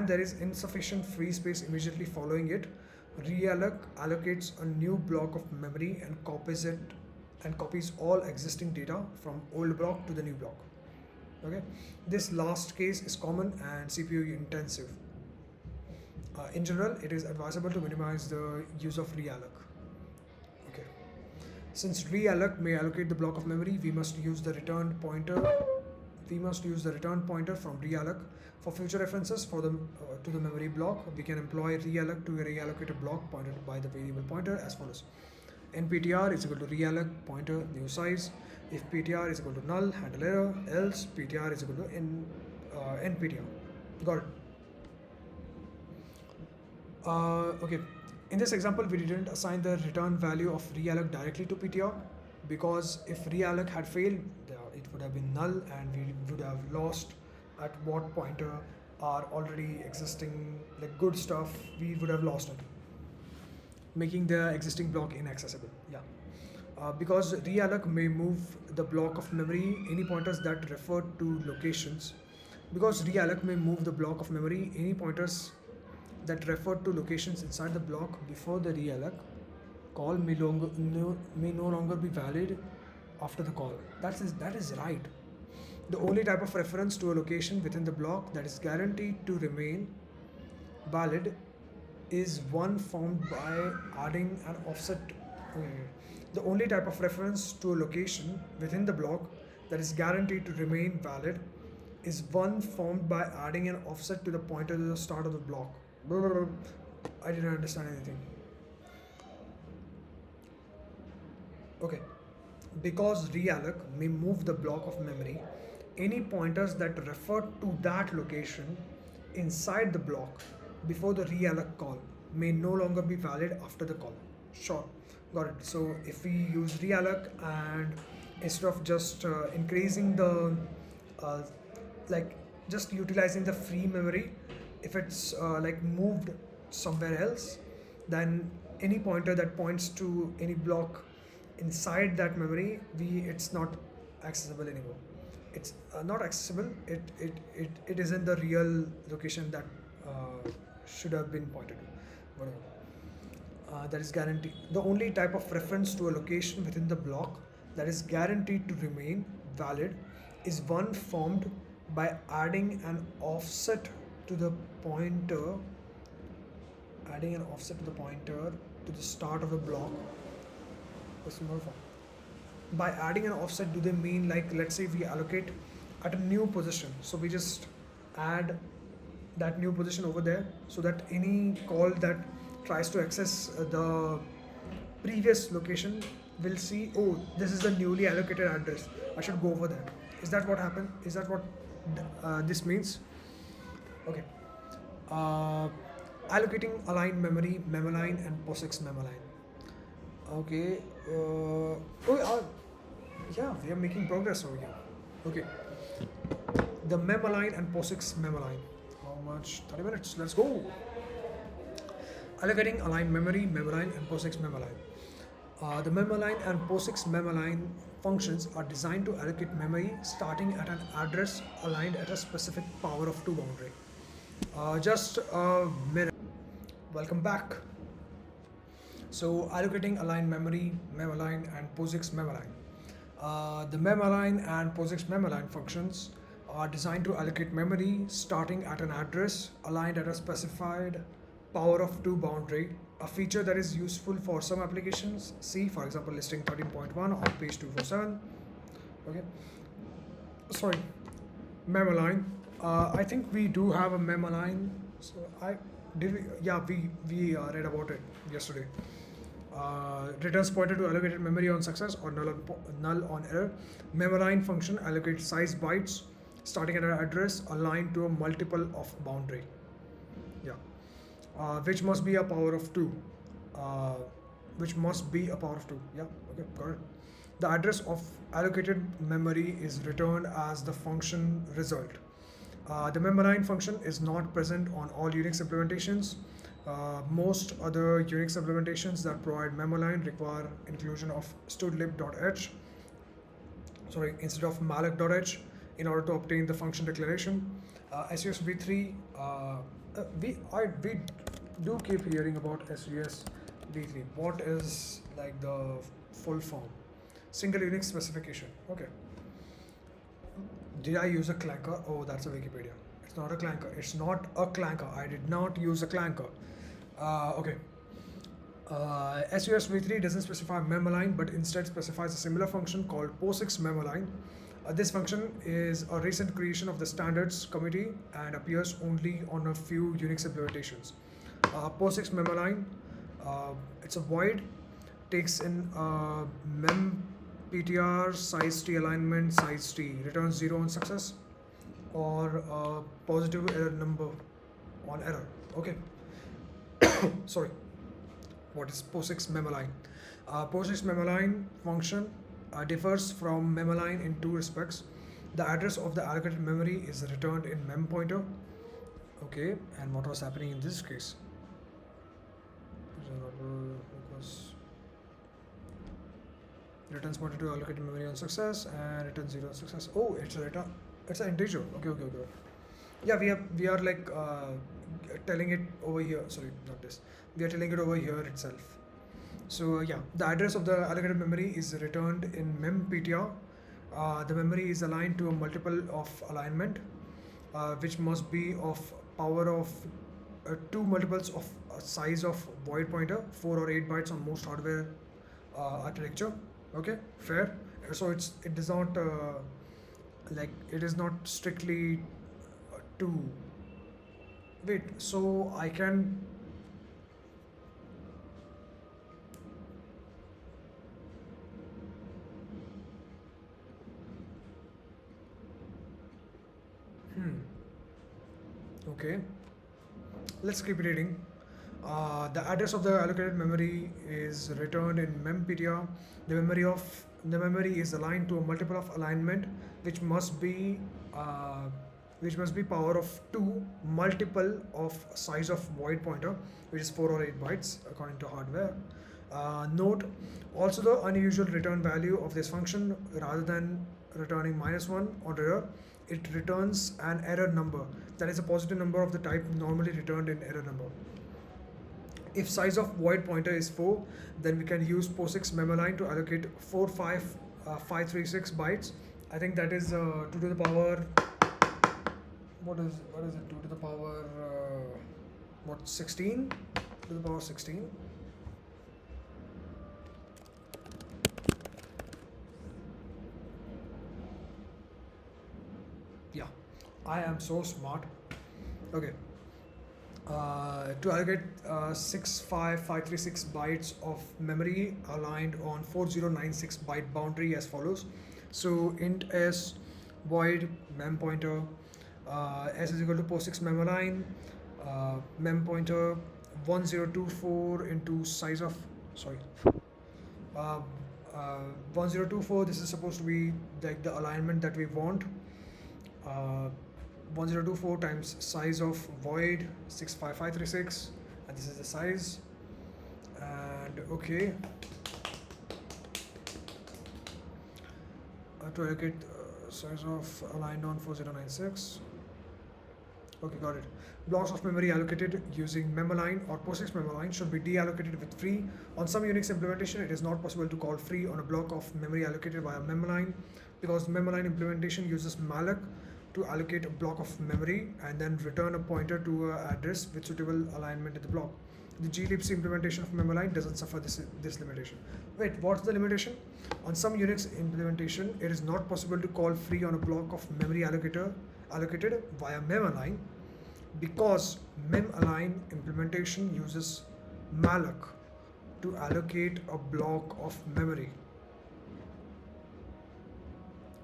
there is insufficient free space immediately following it, realloc allocates a new block of memory and copies all existing data from old block to the new block. Okay, this last case is common and CPU intensive. In general, it is advisable to minimize the use of realloc. Okay. Since realloc may allocate the block of memory, we must use the return pointer. We must use the return pointer from realloc for future references for the to the memory block. We can employ realloc to reallocate a block pointed by the variable pointer as follows: nptr is equal to realloc pointer new size. If ptr is equal to null, handle error. Else ptr is equal to nptr. Got it. Okay, in this example, we didn't assign the return value of realloc directly to PTR because if realloc had failed, it would have been null and we would have lost at what pointer are already existing like good stuff. We would have lost it, making the existing block inaccessible. Yeah. Because realloc may move the block of memory any pointers that refer to locations. Because realloc may move the block of memory any pointers that refer to locations inside the block before the realloc call may no longer be valid after the call. That is right. The only type of reference to a location within the block that is guaranteed to remain valid is one formed by adding an offset. The only type of reference to a location within the block that is guaranteed to remain valid is one formed by adding an offset to the pointer to the start of the block. I didn't understand anything. Okay. Because realloc may move the block of memory, any pointers that refer to that location inside the block before the realloc call may no longer be valid after the call. Sure, got it. So if we use realloc and instead of just increasing the uh, like just utilizing the free memory, if it's like moved somewhere else, then any pointer that points to any block inside that memory, it's not accessible anymore. It's not accessible. It isn't the real location that should have been pointed to. Whatever. That is guaranteed. The only type of reference to a location within the block that is guaranteed to remain valid is one formed by adding an offset to the pointer to the start of the block. By adding an offset, do they mean like, let's say we allocate at a new position, so we just add that new position over there so that any call that tries to access the previous location will see, oh, this is the newly allocated address, I should go over there. Is that what happened? Is that what this means? Okay. Allocating align memory, memoline, and POSIX memoline. Okay. Yeah, we are making progress over here. Okay. The memoline and POSIX memoline. How much? 30 minutes. Let's go. Allocating align memory, memoline, and POSIX memoline. The memoline and POSIX memoline functions are designed to allocate memory starting at an address aligned at a specific power of 2 boundary. Just a minute. Welcome back. So allocating align memory, memoline, and POSIX memoline. The memoline and POSIX memoline functions are designed to allocate memory starting at an address aligned at a specified power of 2 boundary, a feature that is useful for some applications. See, for example, listing 13.1 on page 247. Okay. Sorry, memoline. I think we do have a memoline. So we read about it yesterday. Returns pointer to allocated memory on success or null on error. Memalign function allocates size bytes starting at an address aligned to a multiple of boundary. Yeah, which must be a power of 2. Uh, which must be a power of 2. Yeah, okay, got it. The address of allocated memory is returned as the function result. The memline function is not present on all Unix implementations. Most other Unix implementations that provide memline require inclusion of studlib.h, instead of malloc.h, in order to obtain the function declaration. SUS v3, we do keep hearing about SUS v3. What is like the full form? Single Unix specification. Okay. Did I use a clanker? Oh, that's a Wikipedia. It's not a clanker. It's not a clanker. I did not use a clanker. Okay. SUS v3 doesn't specify memline, but instead specifies a similar function called POSIX memline. This function is a recent creation of the standards committee and appears only on a few Unix implementations. POSIX memline, it's a void, takes in memptr size t alignment size t, returns 0 on success or a positive error number on error. Okay. Sorry. What is POSIX memline? POSIX memline function differs from memline in two respects. The address of the allocated memory is returned in mem pointer. Okay, and what was happening in this case? Because returns pointer to allocated memory on success and returns 0 on success. Oh, it's a return. It's an integer. Okay. Yeah, we are like telling it over here. Sorry, not this. We are telling it over here itself. So yeah, the address of the allocated memory is returned in memptr. The memory is aligned to a multiple of alignment, which must be of power of 2 multiples of size of void pointer, 4 or 8 bytes on most hardware architecture. Okay, fair. So it does not it is not strictly 2. Wait, so I can. Okay, let's keep reading. The address of the allocated memory is returned in memptr. The memory is aligned to a multiple of alignment, which must be power of 2 multiple of size of void pointer, which is 4 or 8 bytes according to hardware. Note also the unusual return value of this function. Rather than returning -1 on error, it returns an error number that is a positive number of the type normally returned in error number. If size of void pointer is 4, then we can use POSIX memline to allocate 45536 bytes. I think that is 2 to the power. What is it? 2 to the power 16? 2 to the power 16. Yeah, I am so smart. Okay. To allocate 65536 bytes of memory aligned on 4096 byte boundary as follows. So int s void mem pointer s is equal to POSIX memline mem pointer 1024 into size of 1024. This is supposed to be like the alignment that we want. 1024 times size of void 65536, and this is the size. And okay, to allocate size of aligned on 4096. Okay, got it. Blocks of memory allocated using memline or POSIX memline should be deallocated with free. On some Unix implementation, it is not possible to call free on a block of memory allocated via memline, because memline implementation uses malloc to allocate a block of memory and then return a pointer to an address with suitable alignment in the block. The glibc implementation of memline doesn't suffer this limitation. Wait, what's the limitation? On some Unix implementation, it is not possible to call free on a block of memory allocated via memalign, because memalign implementation uses malloc to allocate a block of memory.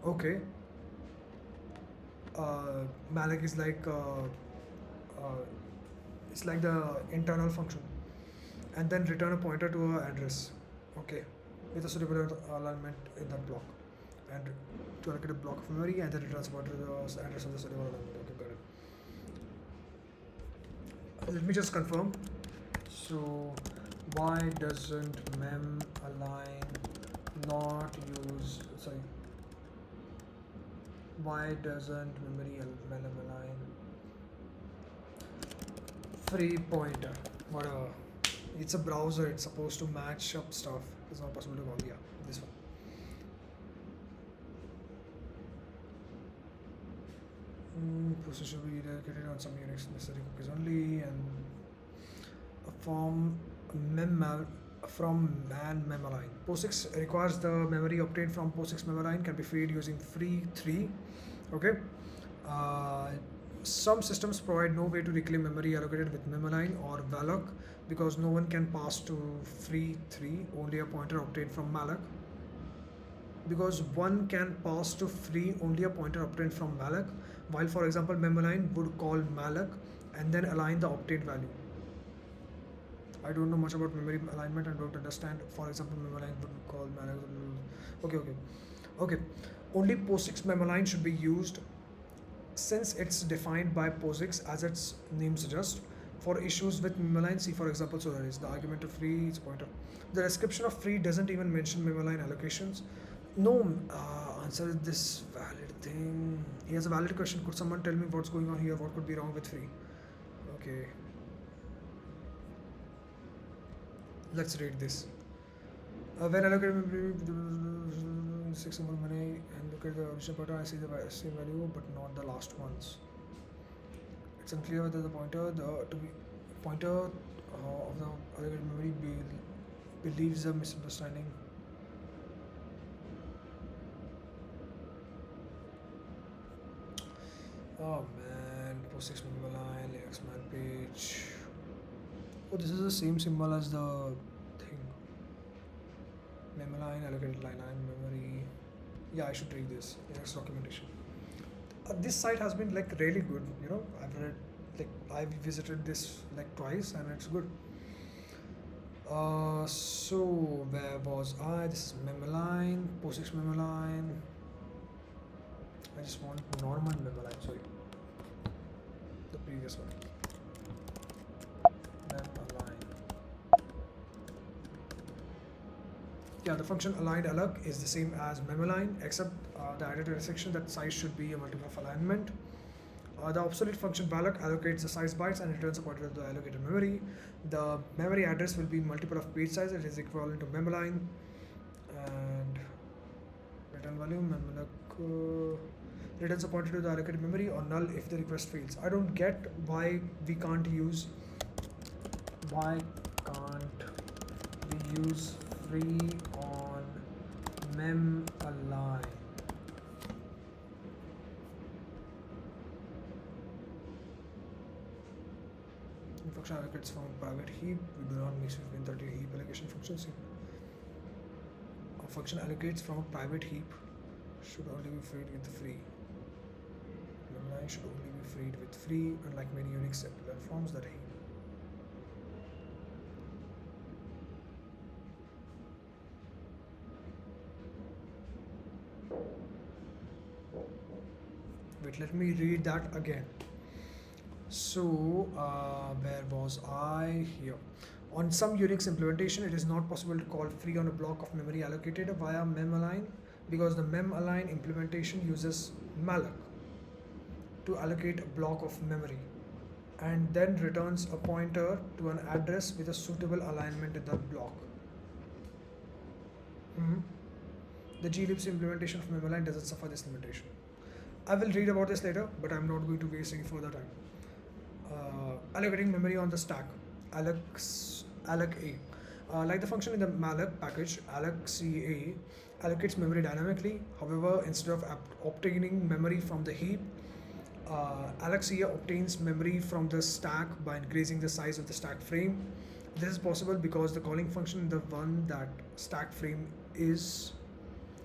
Okay, malloc is like uh, it's like the internal function, and then return a pointer to a address. Okay, with a suitable alignment in that block, and to allocate a block of memory, and then returns pointer to the address of the suitable alignment. Okay, got it. Let me just confirm. So why doesn't mem align not use, sorry, why doesn't memory mem align free pointer, whatever, it's a browser, it's supposed to match up stuff, it's not possible to call. Yeah, this one. Process should be dedicated on some Unix necessary cookies only, and from mem from man memoline. POSIX requires the memory obtained from POSIX memoline can be freed using free 3. Okay. Uh, some systems provide no way to reclaim memory allocated with memoline or malloc because no one can pass to free 3, only a pointer obtained from malloc. Because one can pass to free only a pointer obtained from malloc, while for example memoline would call malloc and then align the obtained value. I don't know much about memory alignment and don't understand. For example, memoline would call malloc. Okay. Only POSIX memoline should be used since it's defined by POSIX as its name suggests. For issues with memoline, see for example, so there is the argument of free, its pointer. The description of free doesn't even mention memoline allocations. No, answer this valid thing. Here's a valid question. Could someone tell me what's going on here? What could be wrong with free? Okay. Let's read this. When allocated memory 6 symbol money and look at the original pattern, I see the same value but not the last ones. It's unclear whether the pointer of the allocated memory believes a misunderstanding. Oh man, POSIX memoline, Linux man page. Oh, this is the same symbol as the thing. Memoline, allocated line memory. Yeah, I should read this. Linux documentation. This site has been like really good. You know, I've visited this like twice and it's good. So where was I? This is memoline, POSIX memoline. I just want normal memoline. Sorry, the previous one. Yeah, the function aligned alloc is the same as memoline, except the added restriction that size should be a multiple of alignment. The obsolete function valloc allocates the size bytes and returns a pointer to the allocated memory. The memory address will be multiple of page size. It is equivalent to memoline. And return value memory returns a pointer to the allocated memory or null if the request fails. I don't get why can't we use free on mem align. Function allocates from private heap. We do not mix between 30 heap allocation functions. A function allocates from a private heap should only be freed with free. Memline should only be freed with free, unlike many Unix platforms that heap. Wait, let me read that again. So, where was I? Here. On some Unix implementation, it is not possible to call free on a block of memory allocated via memoline because the memoline implementation uses malloc to allocate a block of memory and then returns a pointer to an address with a suitable alignment in that block. The glibc implementation of memoline doesn't suffer this limitation. I will read about this later, but I'm not going to waste any further time. Allocating memory on the stack, alloc A. Like the function in the malloc package, alloc allocates memory dynamically. However, instead of obtaining memory from the heap, alloc obtains memory from the stack by increasing the size of the stack frame. This is possible because the calling function, the one that stack frame is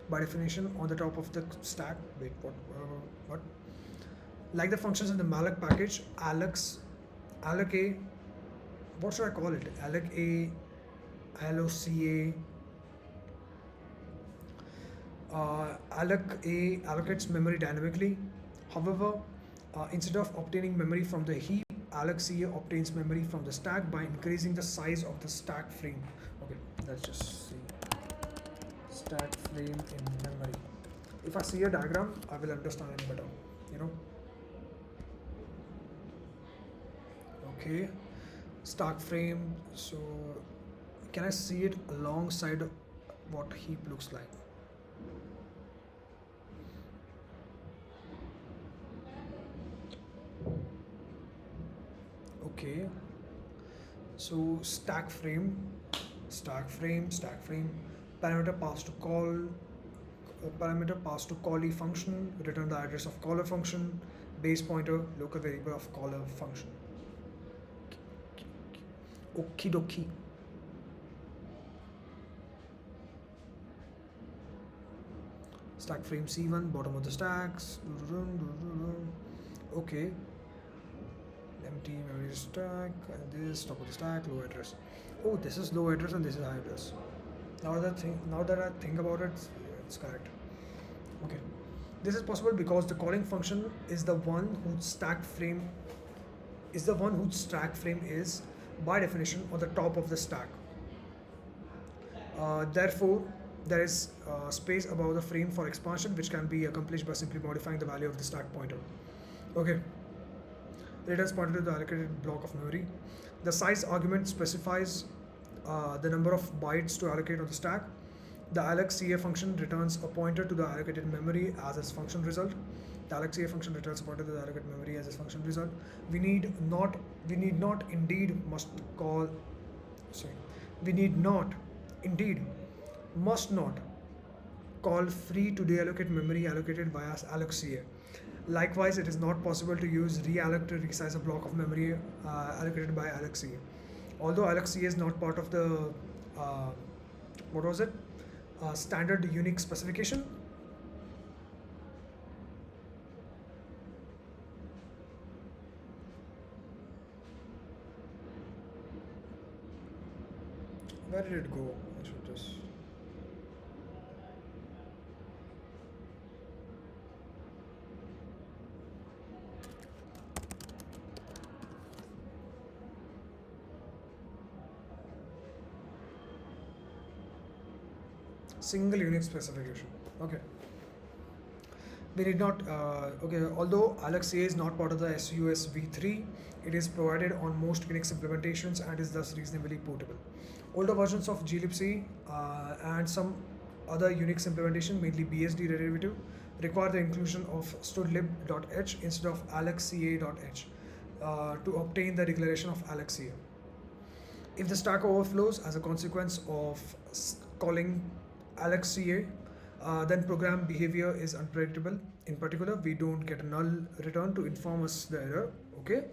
by definition on the top of the stack. Wait, what? Like the functions in the malloc package, alloc a, what should I call it? Alloc a, alloca, alloc a allocates memory dynamically. However, instead of obtaining memory from the heap, alloc obtains memory from the stack by increasing the size of the stack frame. Okay, let's just see stack frame in memory. If I see a diagram, I will understand it better. You know. Okay, stack frame. So, can I see it alongside what heap looks like? Okay, so stack frame, parameter passed to call, parameter passed to callee function, return the address of caller function, base pointer, local variable of caller function. Okie dokie. Stack frame C1, bottom of the stacks. Okay. Empty memory stack, and this top of the stack, low address. Oh, this is low address and this is high address. Now that I think about it, it's correct. Okay. This is possible because the calling function is the one whose stack frame is by definition on the top of the stack. Therefore, there is space above the frame for expansion, which can be accomplished by simply modifying the value of the stack pointer. Okay. Returns pointer to the allocated block of memory. The size argument specifies the number of bytes to allocate on the stack. The alloc function returns a pointer to the allocated memory as its function result. The alloc function returns a pointer to the allocated memory as its function result. We need not indeed must call free to deallocate memory allocated via alloc. Likewise, it is not possible to use realloc to resize a block of memory allocated by alloc. Although alloc is not part of the standard Unix specification. Where did it go? I should just. Single Unix specification. Okay. We did not. Although alloc is not part of the SUS v3, it is provided on most Unix implementations and is thus reasonably portable. Older versions of glibc and some other Unix implementation, mainly BSD derivative, require the inclusion of studlib.h instead of allocca.h to obtain the declaration of alloc. If the stack overflows as a consequence of calling alloc, then program behavior is unpredictable. In particular, we don't get a null return to inform us the error. Okay.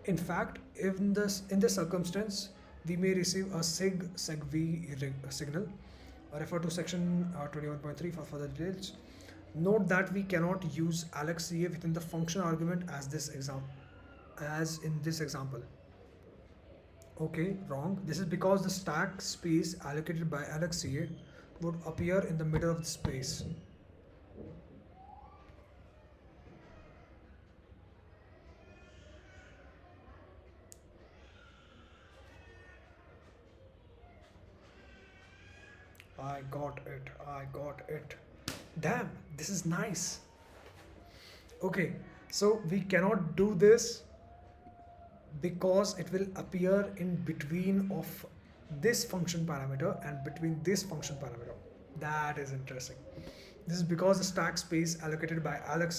In fact, in this circumstance, we may receive a segv signal. Refer to section 21.3 for further details. Note that we cannot use alloc within the function argument as in this example. Okay, wrong. This is because the stack space allocated by alloc would appear in the middle of the space. I got it. Damn, this is nice. Okay, so we cannot do this because it will appear in between of this function parameter and between this function parameter. That is interesting. This is because the stack space allocated by alloc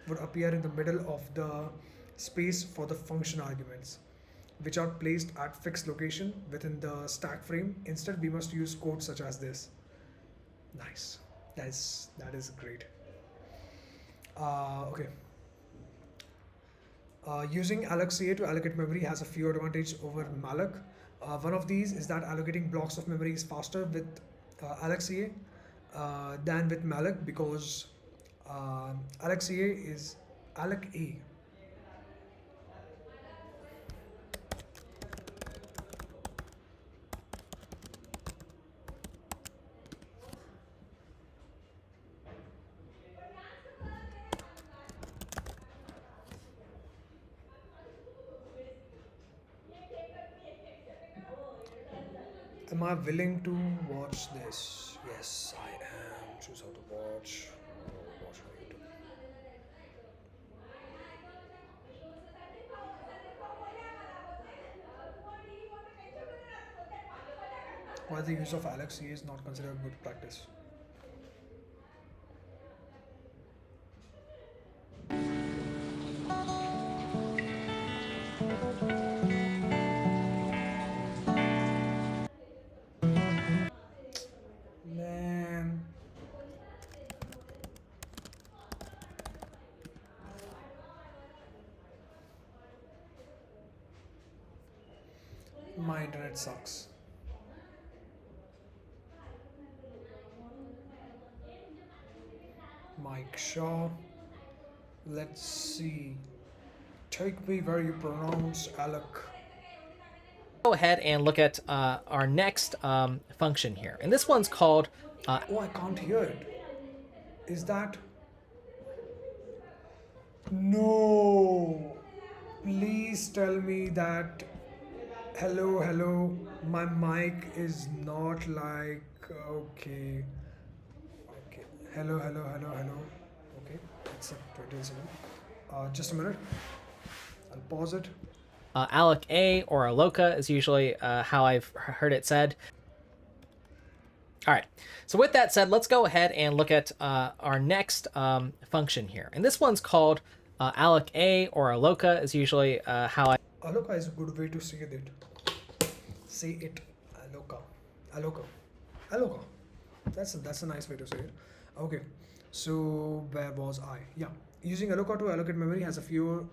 would appear in the middle of the space for the function arguments, which are placed at fixed location within the stack frame. Instead, we must use code such as this. Nice. That is great. Okay. Using alloc to allocate memory has a few advantages over malloc. One of these is that allocating blocks of memory is faster with alloc than with malloc because alloc is alloc A. Am I willing to watch this? Yes, I am. Choose how to watch. Watch on YouTube. Why the use of alloc is not considered good practice? Man, my internet sucks. Mike Shaw. Let's see. Take me where you pronounce alloc. Go ahead and look at our next function here. And this one's called... Oh, I can't hear it. Is that... No. Please tell me that... Hello. My mic is not like... Okay. Hello. Okay. It's 27. Just a minute. I'll pause it. alloc A or alloca is usually how I've heard it said. All right, so with that said, let's go ahead and look at our next function here. And this one's called alloc A or alloca is usually how I... Alloca is a good way to say it. Say it. Alloca. That's a nice way to say it. Okay, so where was I? Yeah. Using alloca to allocate memory has a few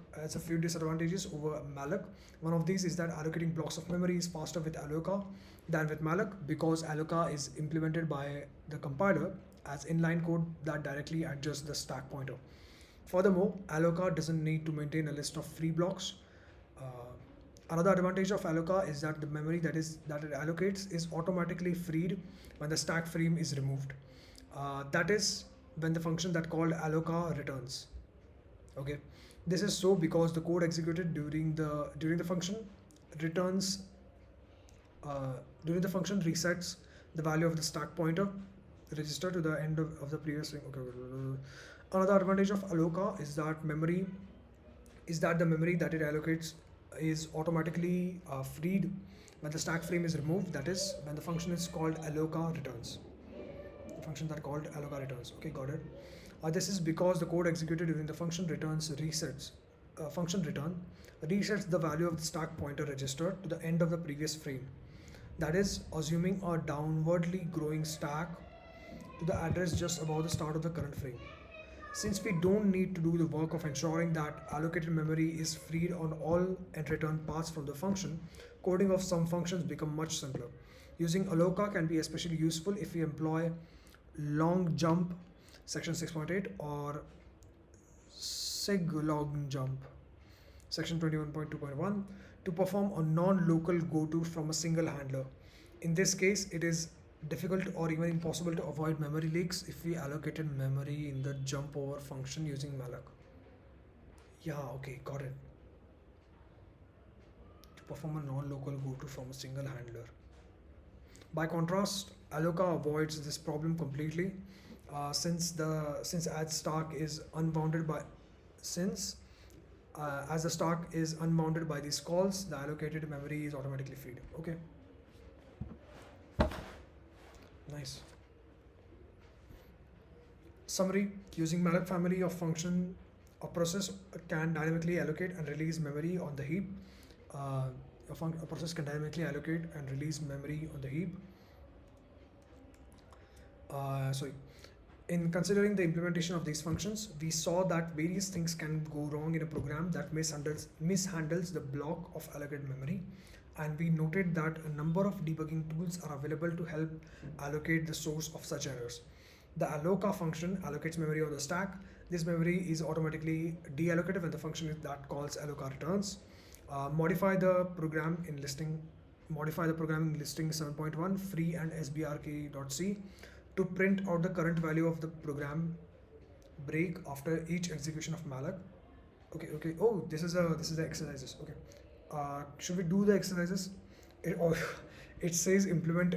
disadvantages over malloc. One of these is that allocating blocks of memory is faster with alloca than with malloc because alloca is implemented by the compiler as inline code that directly adjusts the stack pointer. Furthermore, alloca doesn't need to maintain a list of free blocks. Another advantage of alloca is that the memory that it allocates is automatically freed when the stack frame is removed. That is when the function that called alloca returns. Okay, this is so because the code executed during the function returns during the function resets the value of the stack pointer register to the end of the previous string. Okay. Another advantage of alloca is that the memory that it allocates is automatically freed when the stack frame is removed. That is when the function is called alloca returns. The function that called alloca returns. Okay, got it. This is because the code executed during the function return resets the value of the stack pointer register to the end of the previous frame. That is assuming a downwardly growing stack to the address just above the start of the current frame. Since we don't need to do the work of ensuring that allocated memory is freed on all and return paths from the function, coding of some functions become much simpler. Using alloca can be especially useful if we employ long jump section 6.8 or sig long jump section 21.2.1 to perform a non-local goto from a single handler. In this case, it is difficult or even impossible to avoid memory leaks if we allocated memory in the jump over function using malloc. Yeah, okay, got it. To perform a non-local goto from a single handler. By contrast, alloca avoids this problem completely since as stack is unbounded by as the stack is unbounded by these calls, the allocated memory is automatically freed. Okay. Nice. Summary: using malloc family of function, a process can dynamically allocate and release memory on the heap. A process can dynamically allocate and release memory on the heap. In considering the implementation of these functions, we saw that various things can go wrong in a program that mishandles the block of allocated memory. and we noted that a number of debugging tools are available to help allocate the source of such errors. The alloca function allocates memory on the stack. This memory is automatically deallocated when the function that calls alloca returns. Modify the program in listing. Modify the programming listing 7.1 free and sbrk.c to print out the current value of the program break after each execution of malloc. Okay. Oh, this is the exercises. Okay. Should we do the exercises? It says implement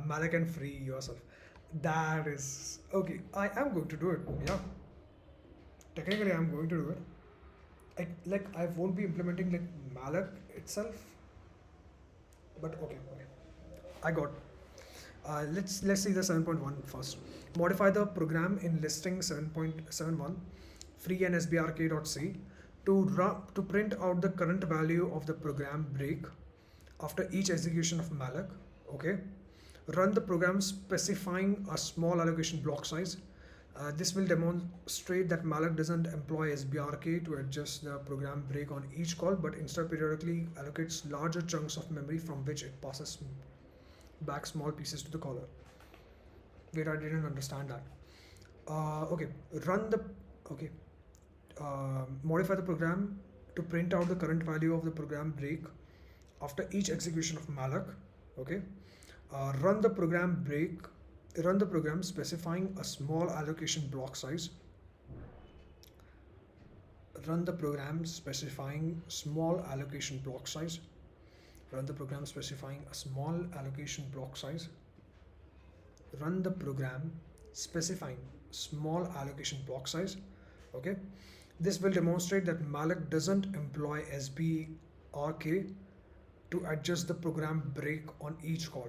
malloc and free yourself. That is okay. I am going to do it. Yeah. Technically, I'm going to do it. I won't be implementing like malloc itself, but okay. I got. Let's see the 7.1 first. Modify the program in listing 7.71 free and sbrk.c to print out the current value of the program break after each execution of malloc. Okay. Run the program specifying a small allocation block size. This will demonstrate that malloc doesn't employ sbrk to adjust the program break on each call, but instead periodically allocates larger chunks of memory from which it passes back small pieces to the caller. Wait, I didn't understand that. Okay, modify the program to print out the current value of the program break after each execution of malloc. Okay, run the program specifying a small allocation block size. Run the program specifying small allocation block size. Run the program specifying a small allocation block size. Run the program specifying small allocation block size. Okay, this will demonstrate that malloc doesn't employ sbrk to adjust the program break on each call,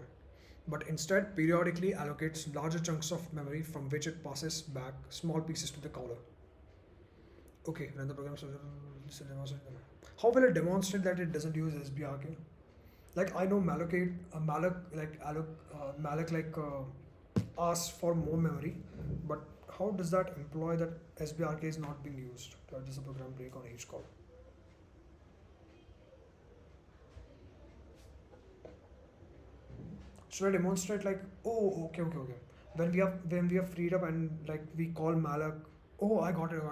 but instead periodically allocates larger chunks of memory from which it passes back small pieces to the caller. Okay, run the program. How will it demonstrate that it doesn't use sbrk? Like I know malloc asks for more memory, but how does that imply that sbrk is not being used to adjust the program break on each call? Should I demonstrate like, oh, okay. When we have freed up and like we call malloc. Oh, I got it.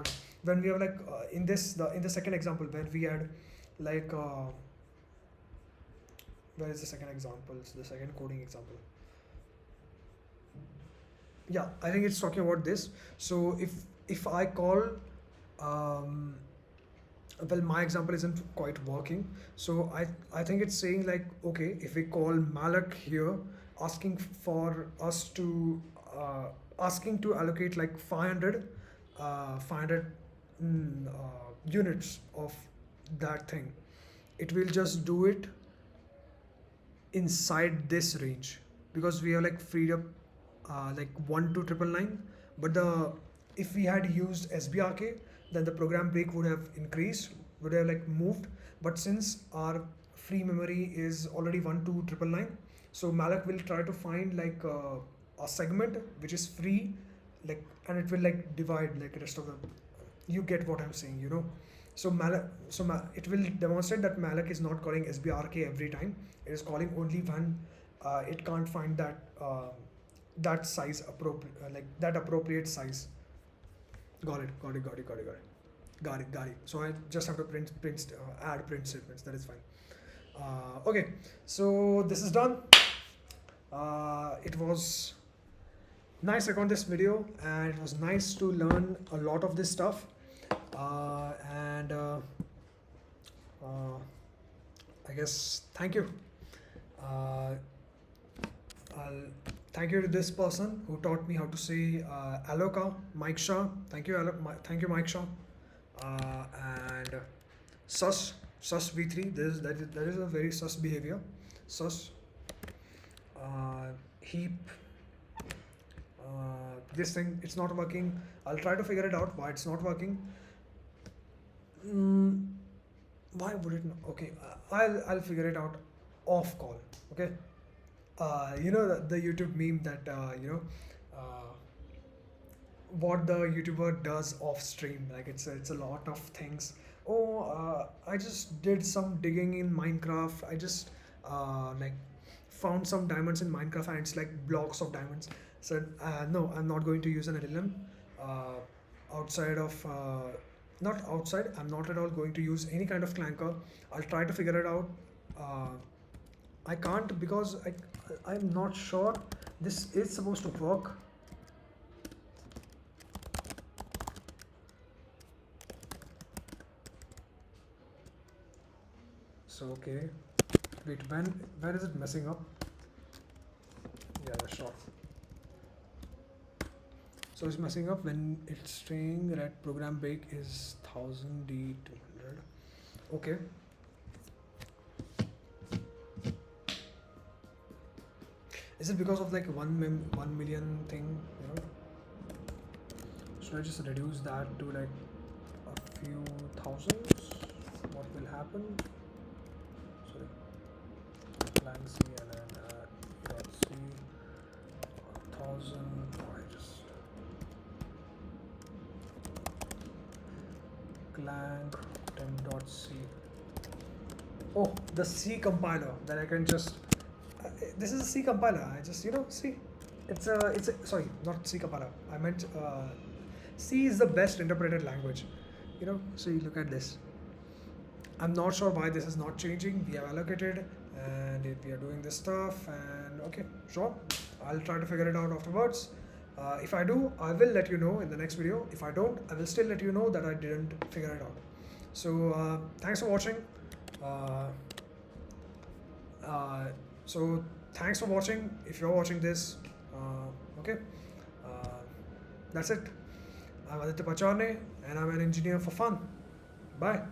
When we have like in the second example where we had like where is the second example? So the second coding example. Yeah, I think it's talking about this. So if I call well, my example isn't quite working, so I think it's saying like, okay, if we call malloc here asking for us to asking to allocate like 500 units of that thing, it will just do it inside this range because we have like freed up like 1 to 999, but if we had used sbrk, then the program break would have increased, would have like moved, but since our free memory is already 1 to 999, so malloc will try to find like a segment which is free, like, and it will like divide like the rest of the, you get what I'm saying, you know. So it will demonstrate that malloc is not calling sbrk every time. It is calling only when it can't find that size appropriate, like that appropriate size. Got it. So I just have to add print statements. That is fine. Okay, so this is done. It was nice recording this video, and it was nice to learn a lot of this stuff. I guess thank you. Thank you to this person who taught me how to say alloca, Mike Shah. Thank you, Mike Shah. And sus v3. That is a very sus behavior. Sus heap. This thing, it's not working. I'll try to figure it out why it's not working. Why would it not? Okay, I'll figure it out off call. Okay. You know the YouTube meme that what the YouTuber does off stream, like it's a lot of things. I just did some digging in Minecraft. I just like found some diamonds in Minecraft and it's like blocks of diamonds. So no, I'm not going to use an LLM outside of not outside. I'm not at all going to use any kind of clanker. I'll try to figure it out. I can't because I'm not sure this is supposed to work. So okay, wait, when is it messing up? Yeah, sure. So it's messing up when it's saying that program break is 1000D200. Okay. Is it because of like 1 million thing? You know? Should I just reduce that to like a few thousands? What will happen? Sorry. Plan C and then dot C 1000. I just clang 10.c. Oh, the C compiler that I can just. This is a C compiler. I just see. It's a sorry, not C compiler. I meant C is the best interpreted language. See, look at this. I'm not sure why this is not changing. We have allocated and we are doing this stuff and okay, sure. I'll try to figure it out afterwards. If I do, I will let you know in the next video. If I don't, I will still let you know that I didn't figure it out. So thanks for watching. So thanks for watching. If you're watching this, okay, that's it. I'm Aditya Pachane and I'm an engineer for fun. Bye.